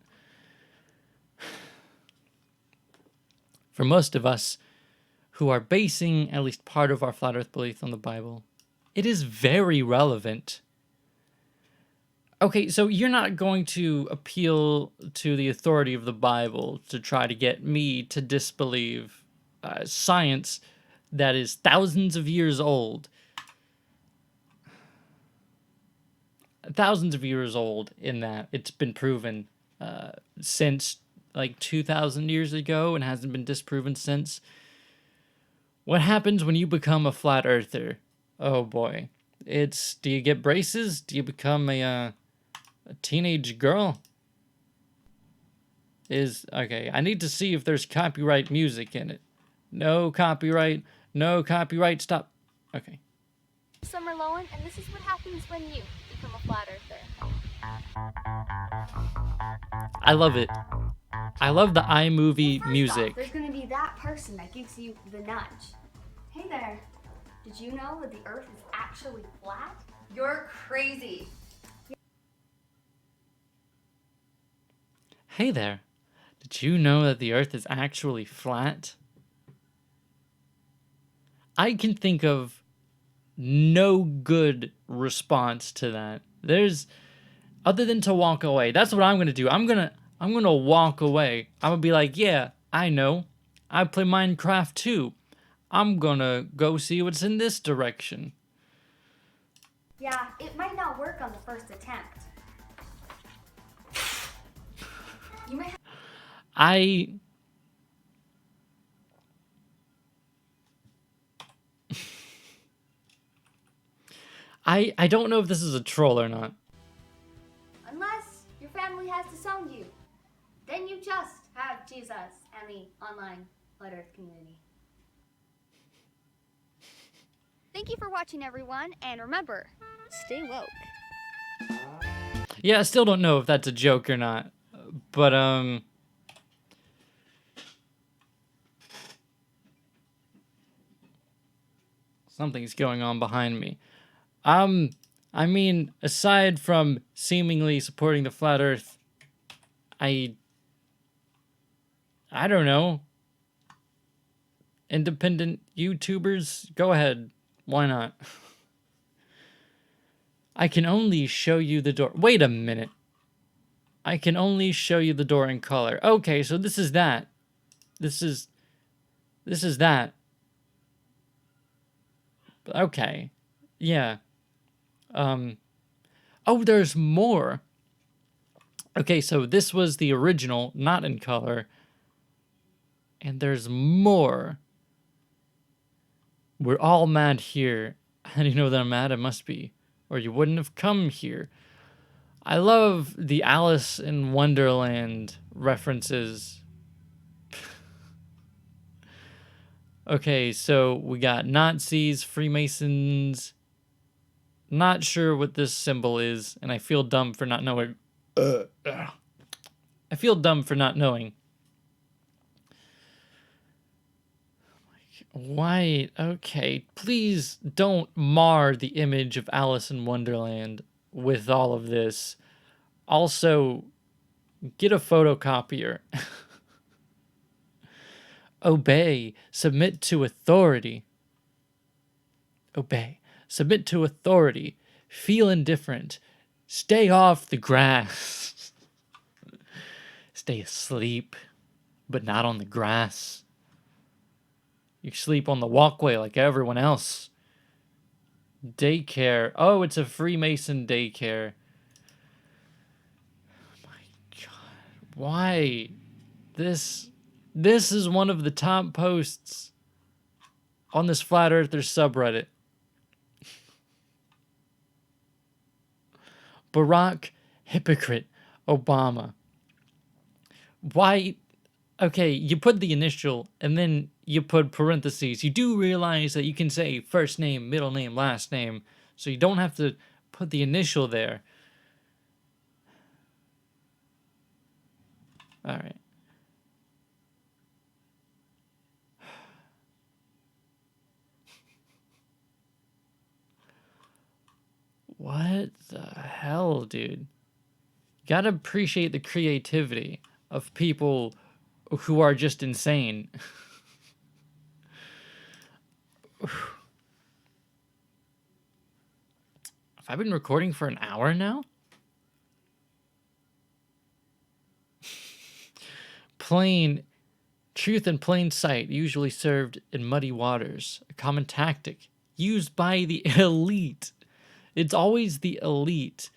For most of us who are basing at least part of our flat earth belief on the Bible, it is very relevant. Okay, so you're not going to appeal to the authority of the Bible to try to get me to disbelieve science that is thousands of years old. Thousands of years old in that it's been proven since like 2,000 years ago and hasn't been disproven since. What happens when you become a flat earther? Oh boy. Do you get braces? Do you become a teenage girl? Okay, I need to see if there's copyright music in it. No copyright, no copyright, stop. Okay. Summer Lowen, and this is what happens when you become a flat earther. I love it. I love the iMovie First music. off, there's gonna be that person that gives you the nudge. Hey there, did you know that the earth is actually flat? You're crazy. Hey there. Did you know that the earth is actually flat? I can think of no good response to that. Other than to walk away. That's what I'm going to do. I'm going to walk away. I'm going to be like, "Yeah, I know. I play Minecraft too. I'm going to go see what's in this direction." Yeah, it might not work on the first attempt. You may have I don't know if this is a troll or not. unless your family has disowned you. Then you just have Jesus and the online Flat Earth community. Thank you for watching, everyone, and remember, stay woke. Yeah, I still don't know if that's a joke or not. But something's going on behind me. I mean, aside from seemingly supporting the flat earth, I don't know. Independent YouTubers, go ahead. Why not? I can only show you the door. Wait a minute. I can only show you the door in color. Okay, so this is that. This is that. Okay. Yeah. Oh, there's more. Okay, so this was the original, not in color. And there's more. We're all mad here. How do you know that I'm mad? I must be. Or you wouldn't have come here. I love the Alice in Wonderland references. Okay, so we got Nazis, Freemasons. Not sure what this symbol is, and I feel dumb for not knowing. I feel dumb for not knowing. Why? Okay, please don't mar the image of Alice in Wonderland with all of this. Also, get a photocopier. Obey. Submit to authority. Obey. Submit to authority. Feel indifferent. Stay off the grass. Stay asleep, but not on the grass. You sleep on the walkway like everyone else. Daycare. Oh, it's a Freemason daycare. Oh my God. Why? This is one of the top posts on this Flat Earther subreddit. Barack hypocrite Obama. Why? Okay, you put the initial and then you put parentheses. You do realize that you can say first name, middle name, last name, so you don't have to put the initial there. All right. What the hell, dude? Gotta appreciate the creativity of people who are just insane. Have I been recording for an hour now? Truth in plain sight, usually served in muddy waters, a common tactic used by the elite. It's always the elite.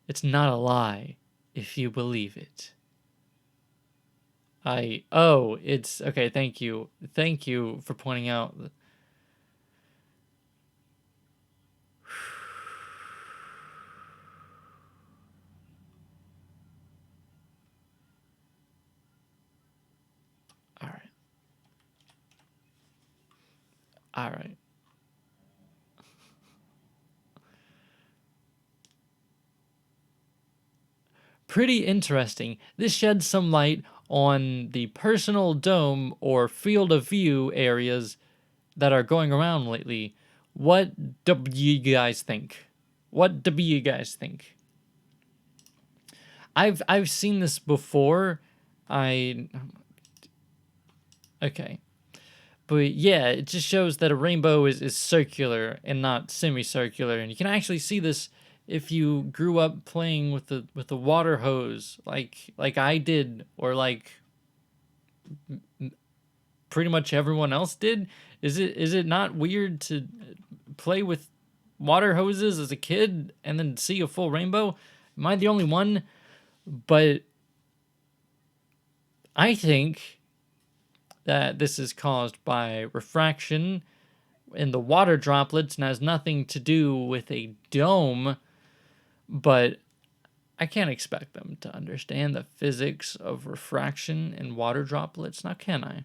It's not a lie if you believe it. It's okay. Thank you. Thank you for pointing out. All right. All right. Pretty interesting. This sheds some light on the personal dome or field of view areas that are going around lately. What do you guys think? What do you guys think? I've seen this before. Okay. But yeah, it just shows that a rainbow is circular and not semicircular, and you can actually see this if you grew up playing with the water hose like I did, or like pretty much everyone else did. Is it not weird to play with water hoses as a kid and then see a full rainbow? Am I the only one? But I think that this is caused by refraction in the water droplets and has nothing to do with a dome. But I can't expect them to understand the physics of refraction in water droplets, now can I?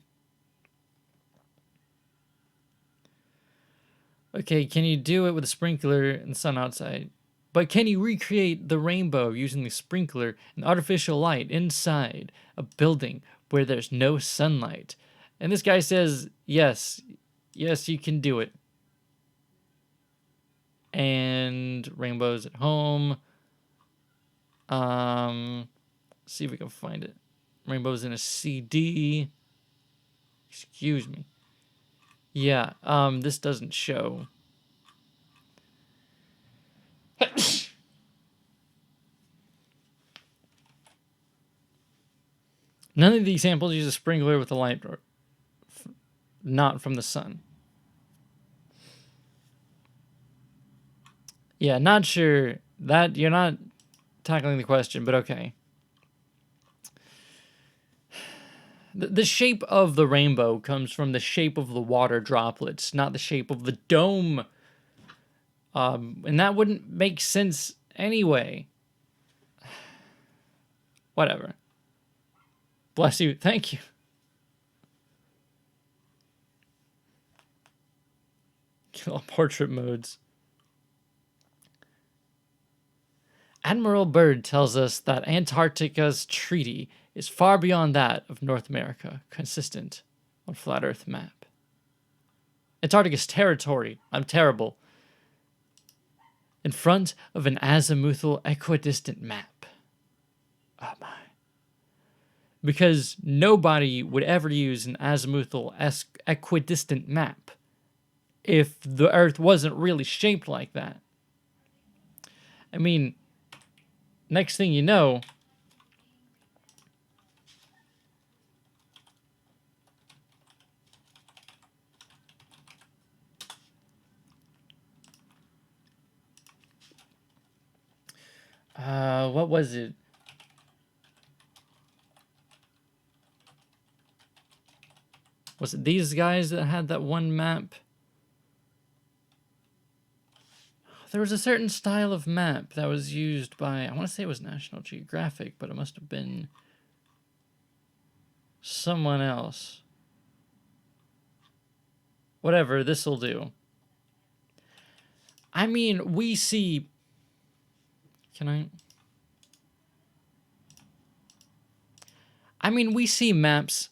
Okay, can you do it with a sprinkler and the sun outside? But can you recreate the rainbow using the sprinkler and artificial light inside a building where there's no sunlight? And this guy says, yes, you can do it. And rainbows at home. See if we can find it. Rainbows in a CD. Excuse me. Yeah, this doesn't show. None of the examples use a sprinkler with a light not from the sun. Yeah, not sure. That you're not tackling the question, but okay. The shape of the rainbow comes from the shape of the water droplets, not the shape of the dome. And that wouldn't make sense anyway. Whatever. Bless you. Thank you. Kill portrait modes. Admiral Byrd tells us that Antarctica's treaty is far beyond that of North America, consistent on Flat Earth map. Antarctica's territory, I'm terrible, in front of an azimuthal equidistant map. Oh my. Because nobody would ever use an azimuthal equidistant map if the Earth wasn't really shaped like that. I mean, next thing you know, what was it? Was it these guys that had that one map? There was a certain style of map that was used by, I want to say it was National Geographic, but it must have been someone else. Whatever, this'll do. I mean, we see... Can I... I mean, we see maps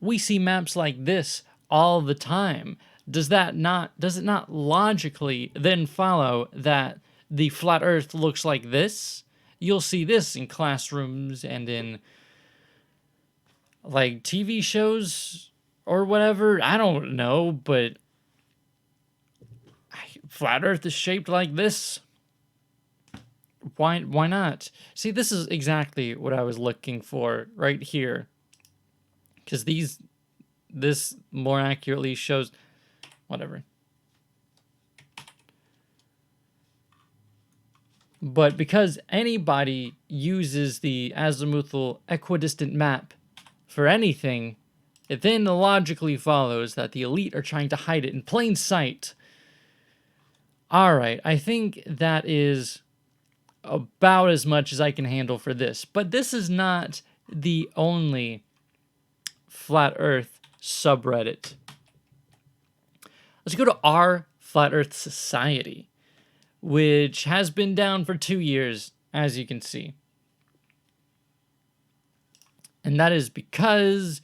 like this all the time. Does it not logically then follow that the flat Earth looks like this? You'll see this in classrooms and in like TV shows or whatever. I don't know, but flat Earth is shaped like this. Why not? See, this is exactly what I was looking for right here. because this more accurately shows whatever. But because anybody uses the azimuthal equidistant map for anything, it then logically follows that the elite are trying to hide it in plain sight. Alright, I think that is about as much as I can handle for this. But this is not the only Flat Earth subreddit. Let's go to our Flat Earth Society, which has been down for 2 years, as you can see. And that is because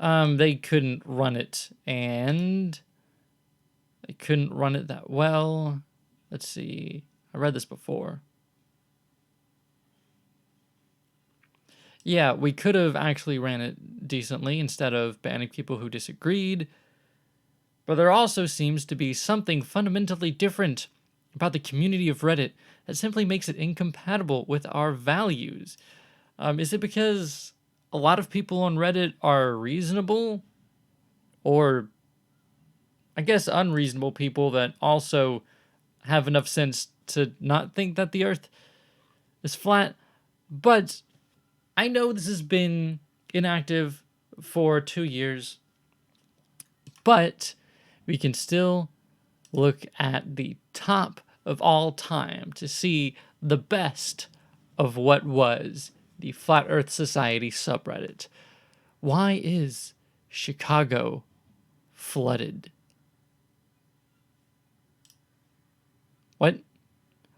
they couldn't run it, and they couldn't run it that well. Let's see. I read this before. Yeah, we could have actually ran it decently instead of banning people who disagreed. But there also seems to be something fundamentally different about the community of Reddit that simply makes it incompatible with our values. Is it because a lot of people on Reddit are reasonable? Or, I guess, unreasonable people that also have enough sense to not think that the Earth is flat? But I know this has been inactive for 2 years, but we can still look at the top of all time to see the best of what was the Flat Earth Society subreddit. Why is Chicago flooded? What?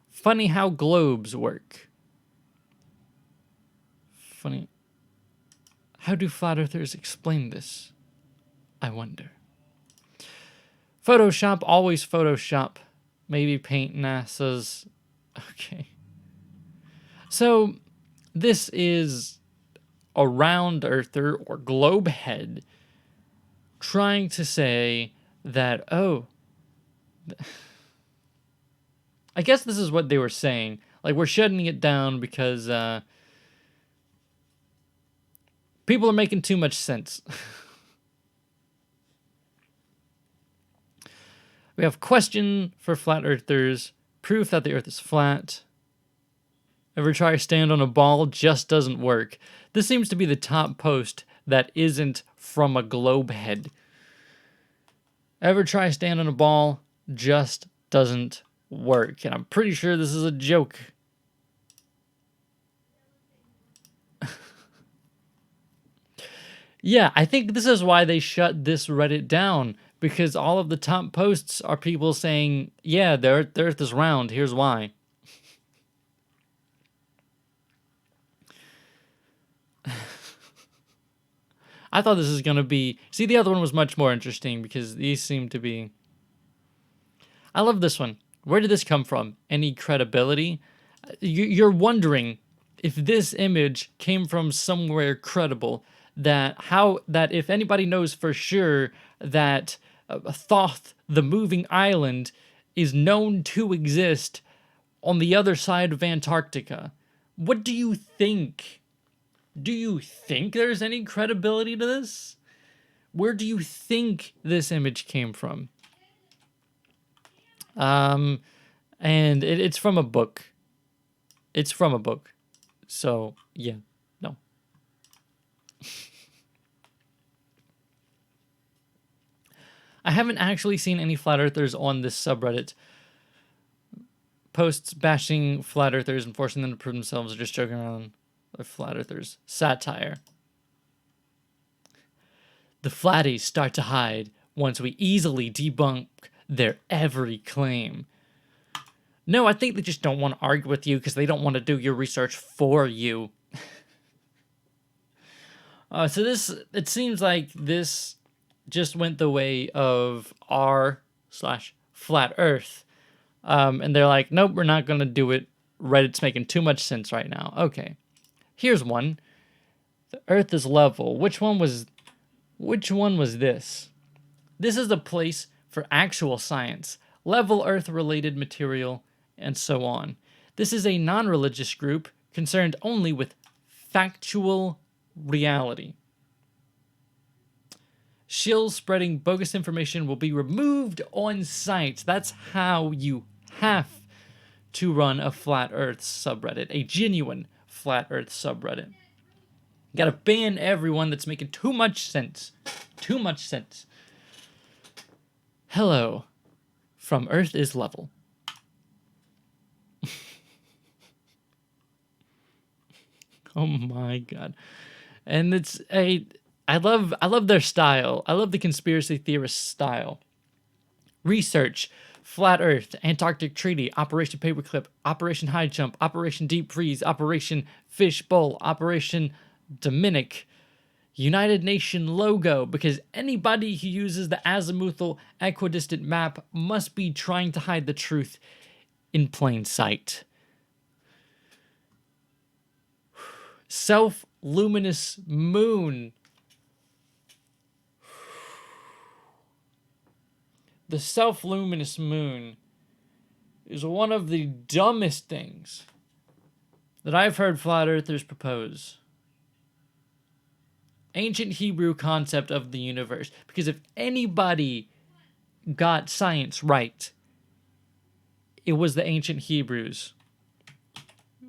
Funny how globes work. Funny. How do flat earthers explain this? I wonder. Photoshop, always Photoshop. Maybe paint NASA's. Okay. So, this is a round earther or globe head trying to say that, oh, I guess this is what they were saying. Like, we're shutting it down because people are making too much sense. We have question for flat earthers, proof that the earth is flat. Ever try to stand on a ball? Just doesn't work. This seems to be the top post that isn't from a globe head. Ever try to stand on a ball? Just doesn't work. And I'm pretty sure this is a joke. Yeah, I think this is why they shut this Reddit down, because all of the top posts are people saying, yeah, the earth is round, here's why. I thought this was going to be... See, the other one was much more interesting because these seem to be... I love this one. Where did this come from? Any credibility? You're wondering if this image came from somewhere credible, that if anybody knows for sure that Thoth, the moving island, is known to exist on the other side of Antarctica. What do you think? Do you think there's any credibility to this? Where do you think this image came from? And it's from a book. It's from a book. So, yeah, no. I haven't actually seen any flat earthers on this subreddit. Posts bashing flat earthers and forcing them to prove themselves or just joking around with flat earthers. Satire. The flatties start to hide once we easily debunk their every claim. No, I think they just don't want to argue with you because they don't want to do your research for you. So it seems like this just went the way of r/flat earth. And they're like, nope, we're not going to do it. Reddit's making too much sense right now. Okay. Here's one. The earth is level. Which one was this? This is a place for actual science, level earth-related material, and so on. This is a non-religious group concerned only with factual reality. Shills spreading bogus information will be removed on site. That's how you have to run a flat earth subreddit, a genuine flat earth subreddit. You gotta ban everyone that's making too much sense. Too much sense. Hello from Earth is Level. Oh my god. And it's I love their style. I love the conspiracy theorist style. Research, Flat Earth, Antarctic Treaty, Operation Paperclip, Operation High Jump, Operation Deep Freeze, Operation Fishbowl, Operation Dominic, United Nation logo, because anybody who uses the azimuthal equidistant map must be trying to hide the truth in plain sight. Self-luminous moon. The self-luminous moon is one of the dumbest things that I've heard flat earthers propose. Ancient Hebrew concept of the universe. Because if anybody got science right, it was the ancient Hebrews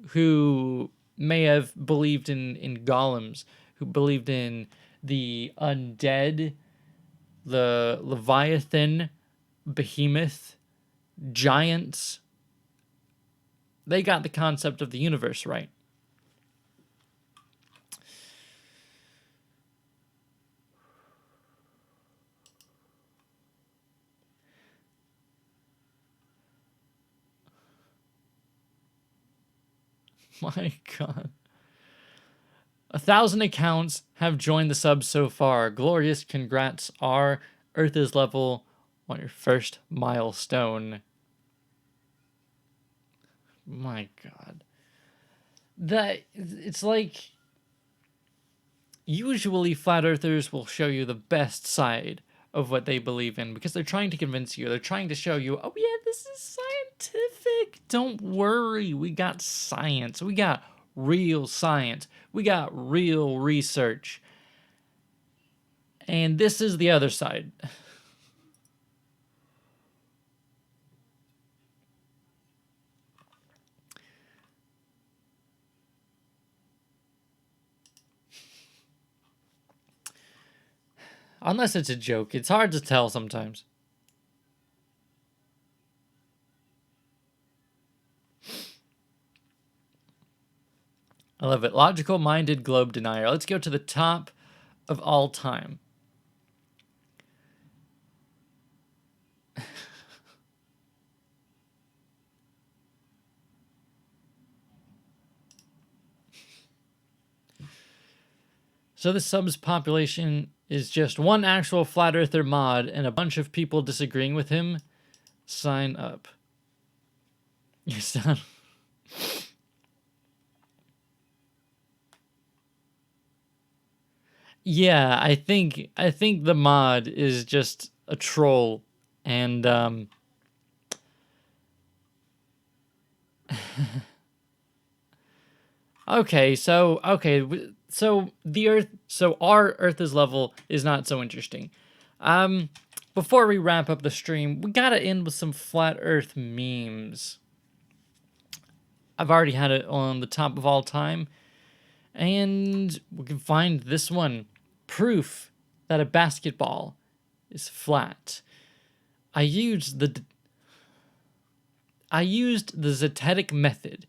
who may have believed in golems, who believed in the undead, the Leviathan, Behemoth, giants. They got the concept of the universe right. My god. 1,000 accounts have joined the sub so far. Glorious congrats. Our Earth is Level on your first milestone. My god. It's like, usually flat earthers will show you the best side of what they believe in because they're trying to convince you. They're trying to show you, oh yeah, this is scientific. Don't worry, we got science. We got real science. We got real research. And this is the other side. Unless it's a joke. It's hard to tell sometimes. I love it. Logical-minded globe denier. Let's go to the top of all time. So the sub's population is just one actual flat earther mod and a bunch of people disagreeing with him. Sign up. You sound... Yeah, I think the mod is just a troll, and so our Earth is Level is not so interesting. Before we wrap up the stream, we gotta end with some flat Earth memes. I've already had it on the top of all time, and we can find this one. Proof that a basketball is flat. I used the Zetetic method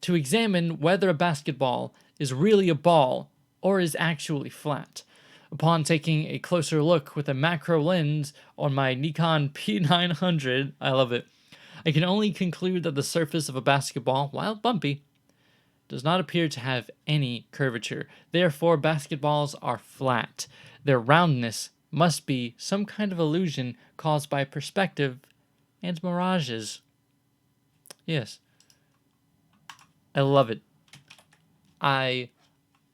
to examine whether a basketball is really a ball or is actually flat. Upon taking a closer look with a macro lens on my Nikon P900, I love it, I can only conclude that the surface of a basketball, while bumpy, does not appear to have any curvature. Therefore, basketballs are flat. Their roundness must be some kind of illusion caused by perspective and mirages. Yes. I love it. I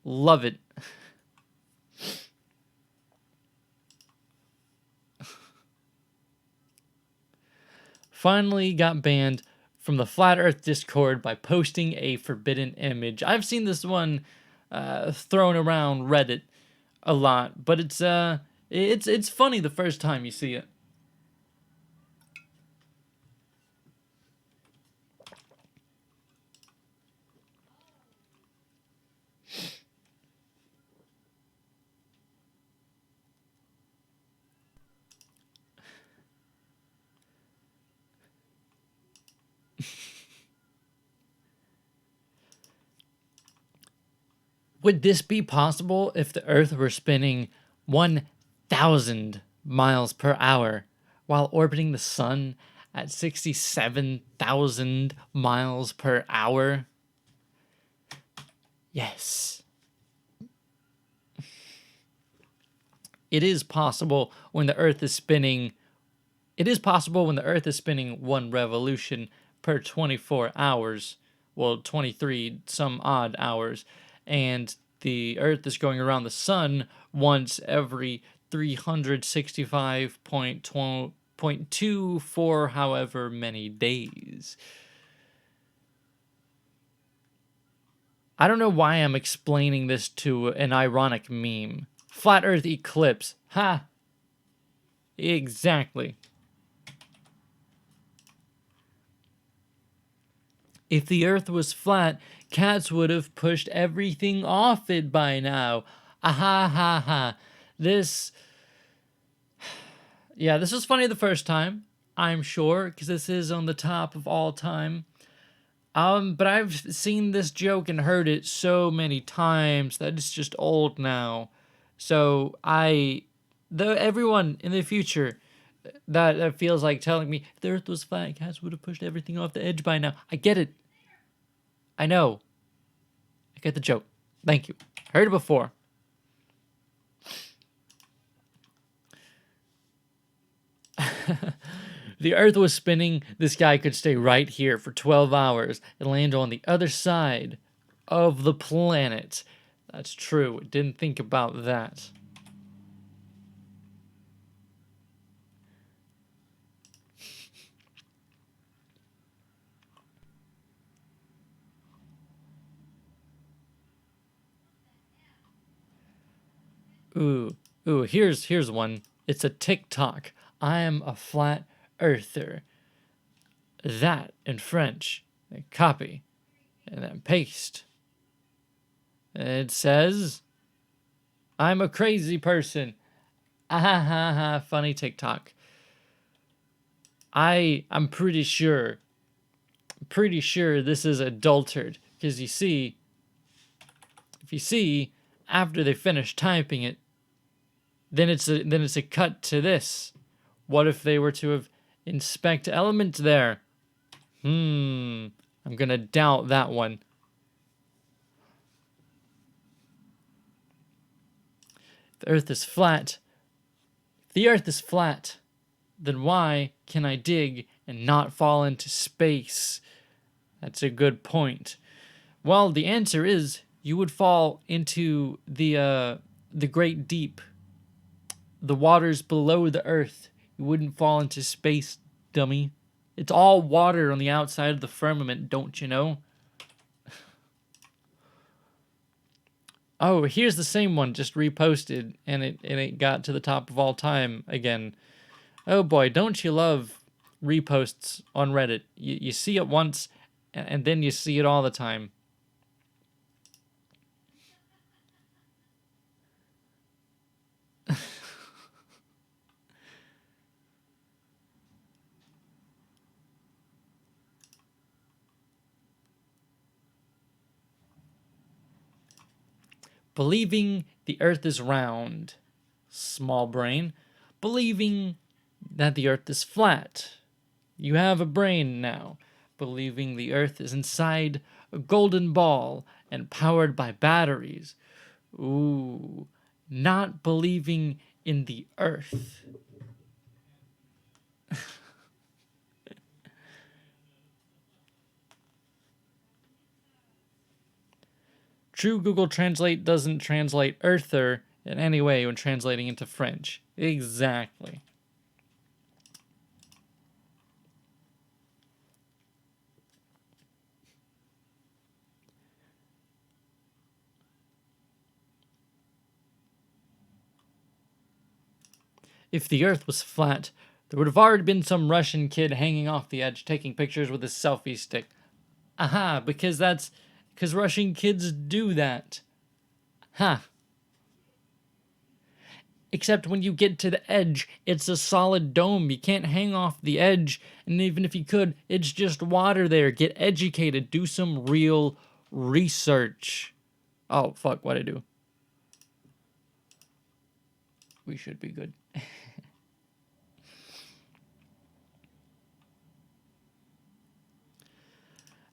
love it. Finally got banned from the Flat Earth Discord by posting a forbidden image. I've seen this one thrown around Reddit a lot, but it's It's funny the first time you see it. Would this be possible if the Earth were spinning 1,000 miles per hour while orbiting the Sun at 67,000 miles per hour? Yes. It is possible when the Earth is spinning. It is possible when the Earth is spinning one revolution per 24 hours. Well, 23 some odd hours. And the Earth is going around the Sun once every 365.24 however many days. I don't know why I'm explaining this to an ironic meme. Flat Earth eclipse. Ha! Exactly. If the Earth was flat, cats would have pushed everything off it by now. Ah ha ha. This was funny the first time, I'm sure, because this is on the top of all time. But I've seen this joke and heard it so many times that it's just old now. So everyone in the future that feels like telling me if the Earth was flat, cats would have pushed everything off the edge by now. I get it. I know. I get the joke. Thank you. Heard it before. The Earth was spinning. This guy could stay right here for 12 hours and land on the other side of the planet. That's true. Didn't think about that. Ooh, here's one. It's a TikTok. I am a flat earther. That in French. Then copy. And then paste. And it says, I'm a crazy person. Ah ha ha ha. Funny TikTok. I'm pretty sure this is adulterated. Because if you see, after they finish typing it, then it's a cut to this. What if they were to have inspect element there? I'm gonna doubt that one. The Earth is flat. If the Earth is flat, then why can I dig and not fall into space? That's a good point. Well, the answer is you would fall into the great deep. The waters below the Earth. You wouldn't fall into space, dummy. It's all water on the outside of the firmament, don't you know? Oh, here's the same one just reposted, and it got to the top of all time again. Oh boy, don't you love reposts on Reddit? You see it once, and then you see it all the time. Believing the Earth is round, small brain. Believing that the Earth is flat. You have a brain now. Believing the Earth is inside a golden ball and powered by batteries. Ooh, not believing in the Earth. True Google Translate doesn't translate earther in any way when translating into French. Exactly. If the Earth was flat, there would have already been some Russian kid hanging off the edge taking pictures with his selfie stick. Aha, because Russian kids do that. Ha. Except when you get to the edge, it's a solid dome. You can't hang off the edge, and even if you could, it's just water there. Get educated. Do some real research. Oh, fuck, what'd I do? We should be good.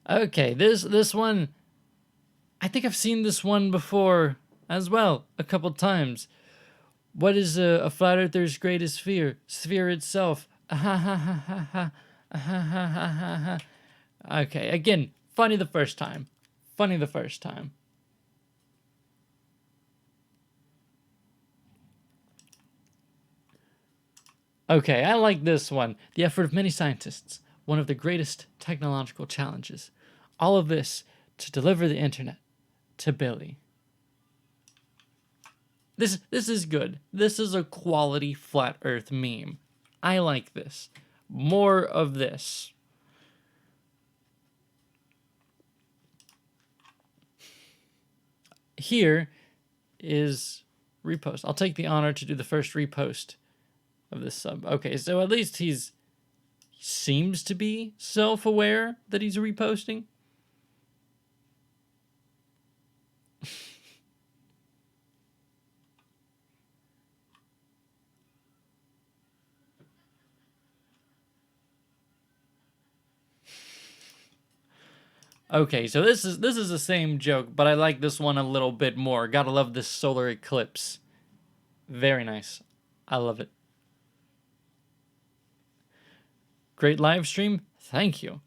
Okay, this one, I think I've seen this one before as well, a couple times. What is a flat earther's greatest fear? Sphere itself. Okay, again, funny the first time. Funny the first time. Okay, I like this one. The effort of many scientists, one of the greatest technological challenges. All of this to deliver the internet to Billy. This is good. This is a quality flat earth meme. I like this. More of this. Here is repost. I'll take the honor to do the first repost of this sub. Okay, so at least he seems to be self-aware that he's reposting. Okay, so this is the same joke, but I like this one a little bit more. Gotta love this solar eclipse. Very nice. I love it. Great live stream. Thank you.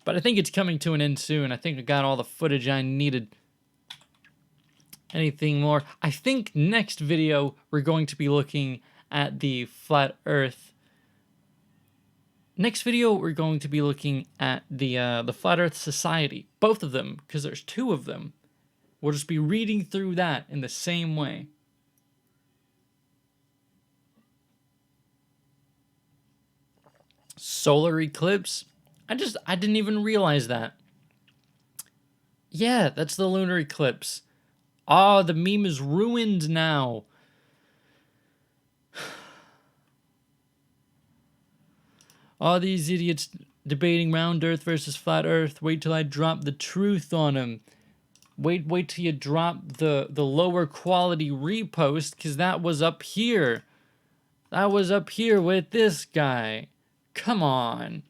But I think it's coming to an end soon. I think I got all the footage I needed. Anything more? I think next video we're going to be looking at the flat earth. Next video, we're going to be looking at the Flat Earth Society. Both of them, because there's two of them. We'll just be reading through that in the same way. Solar eclipse? I didn't even realize that. Yeah, that's the lunar eclipse. Ah, the meme is ruined now. All these idiots debating round earth versus flat earth. Wait till I drop the truth on them. Wait till you drop the lower quality repost, because that was up here. That was up here with this guy. Come on.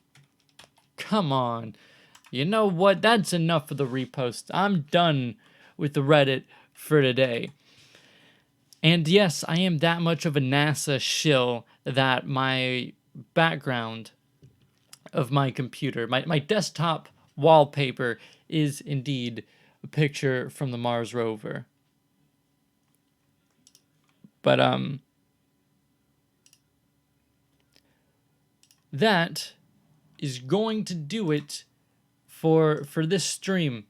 Come on. You know what? That's enough for the repost. I'm done with the Reddit for today. And yes, I am that much of a NASA shill that my background of my computer, my desktop wallpaper is indeed a picture from the Mars rover. But that is going to do it for this stream.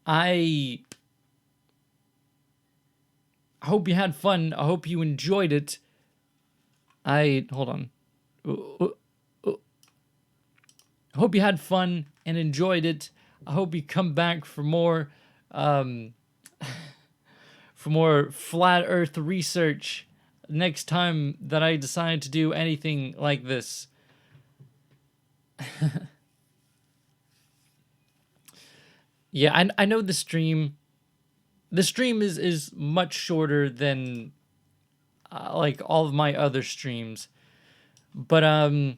I hope you had fun. I hope you enjoyed it. Hold on. I hope you had fun and enjoyed it. I hope you come back for more for more flat earth research next time that I decide to do anything like this. Yeah, I know the stream is much shorter than like all of my other streams. But I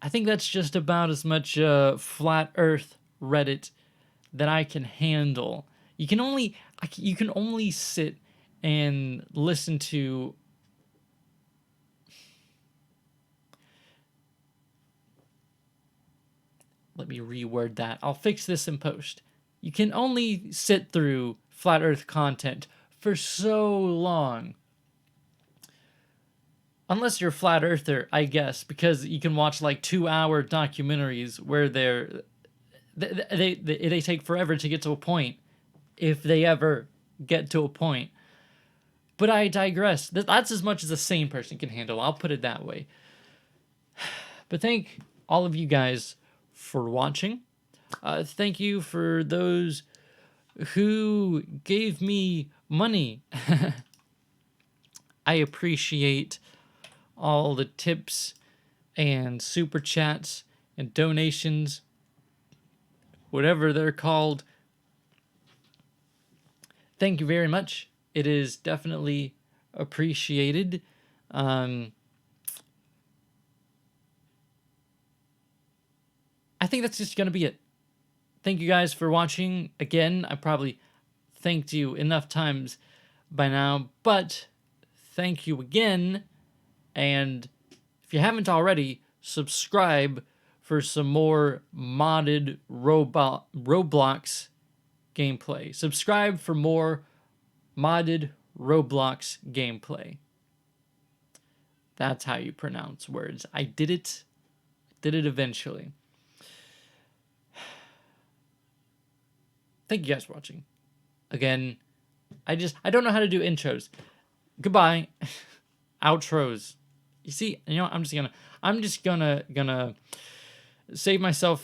think that's just about as much flat earth Reddit that I can handle. You can only sit and listen to let me reword that. I'll fix this in post. You can only sit through flat earth content for so long. Unless you're a flat earther, I guess, because you can watch like 2-hour documentaries where they take forever to get to a point, if they ever get to a point. But I digress. That's as much as a sane person can handle. I'll put it that way. But thank all of you guys for watching. Thank you for those who gave me money. I appreciate all the tips and super chats and donations, whatever they're called. Thank you very much. It is definitely appreciated. I think that's just going to be it. Thank you guys for watching. Again, I probably thanked you enough times by now, but thank you again. And if you haven't already, subscribe for some more modded Roblox gameplay. Subscribe for more modded Roblox gameplay. That's how you pronounce words. I did it. Did it eventually. Thank you guys for watching. Again, I don't know how to do intros. Goodbye. Outros. You see, I'm just gonna save myself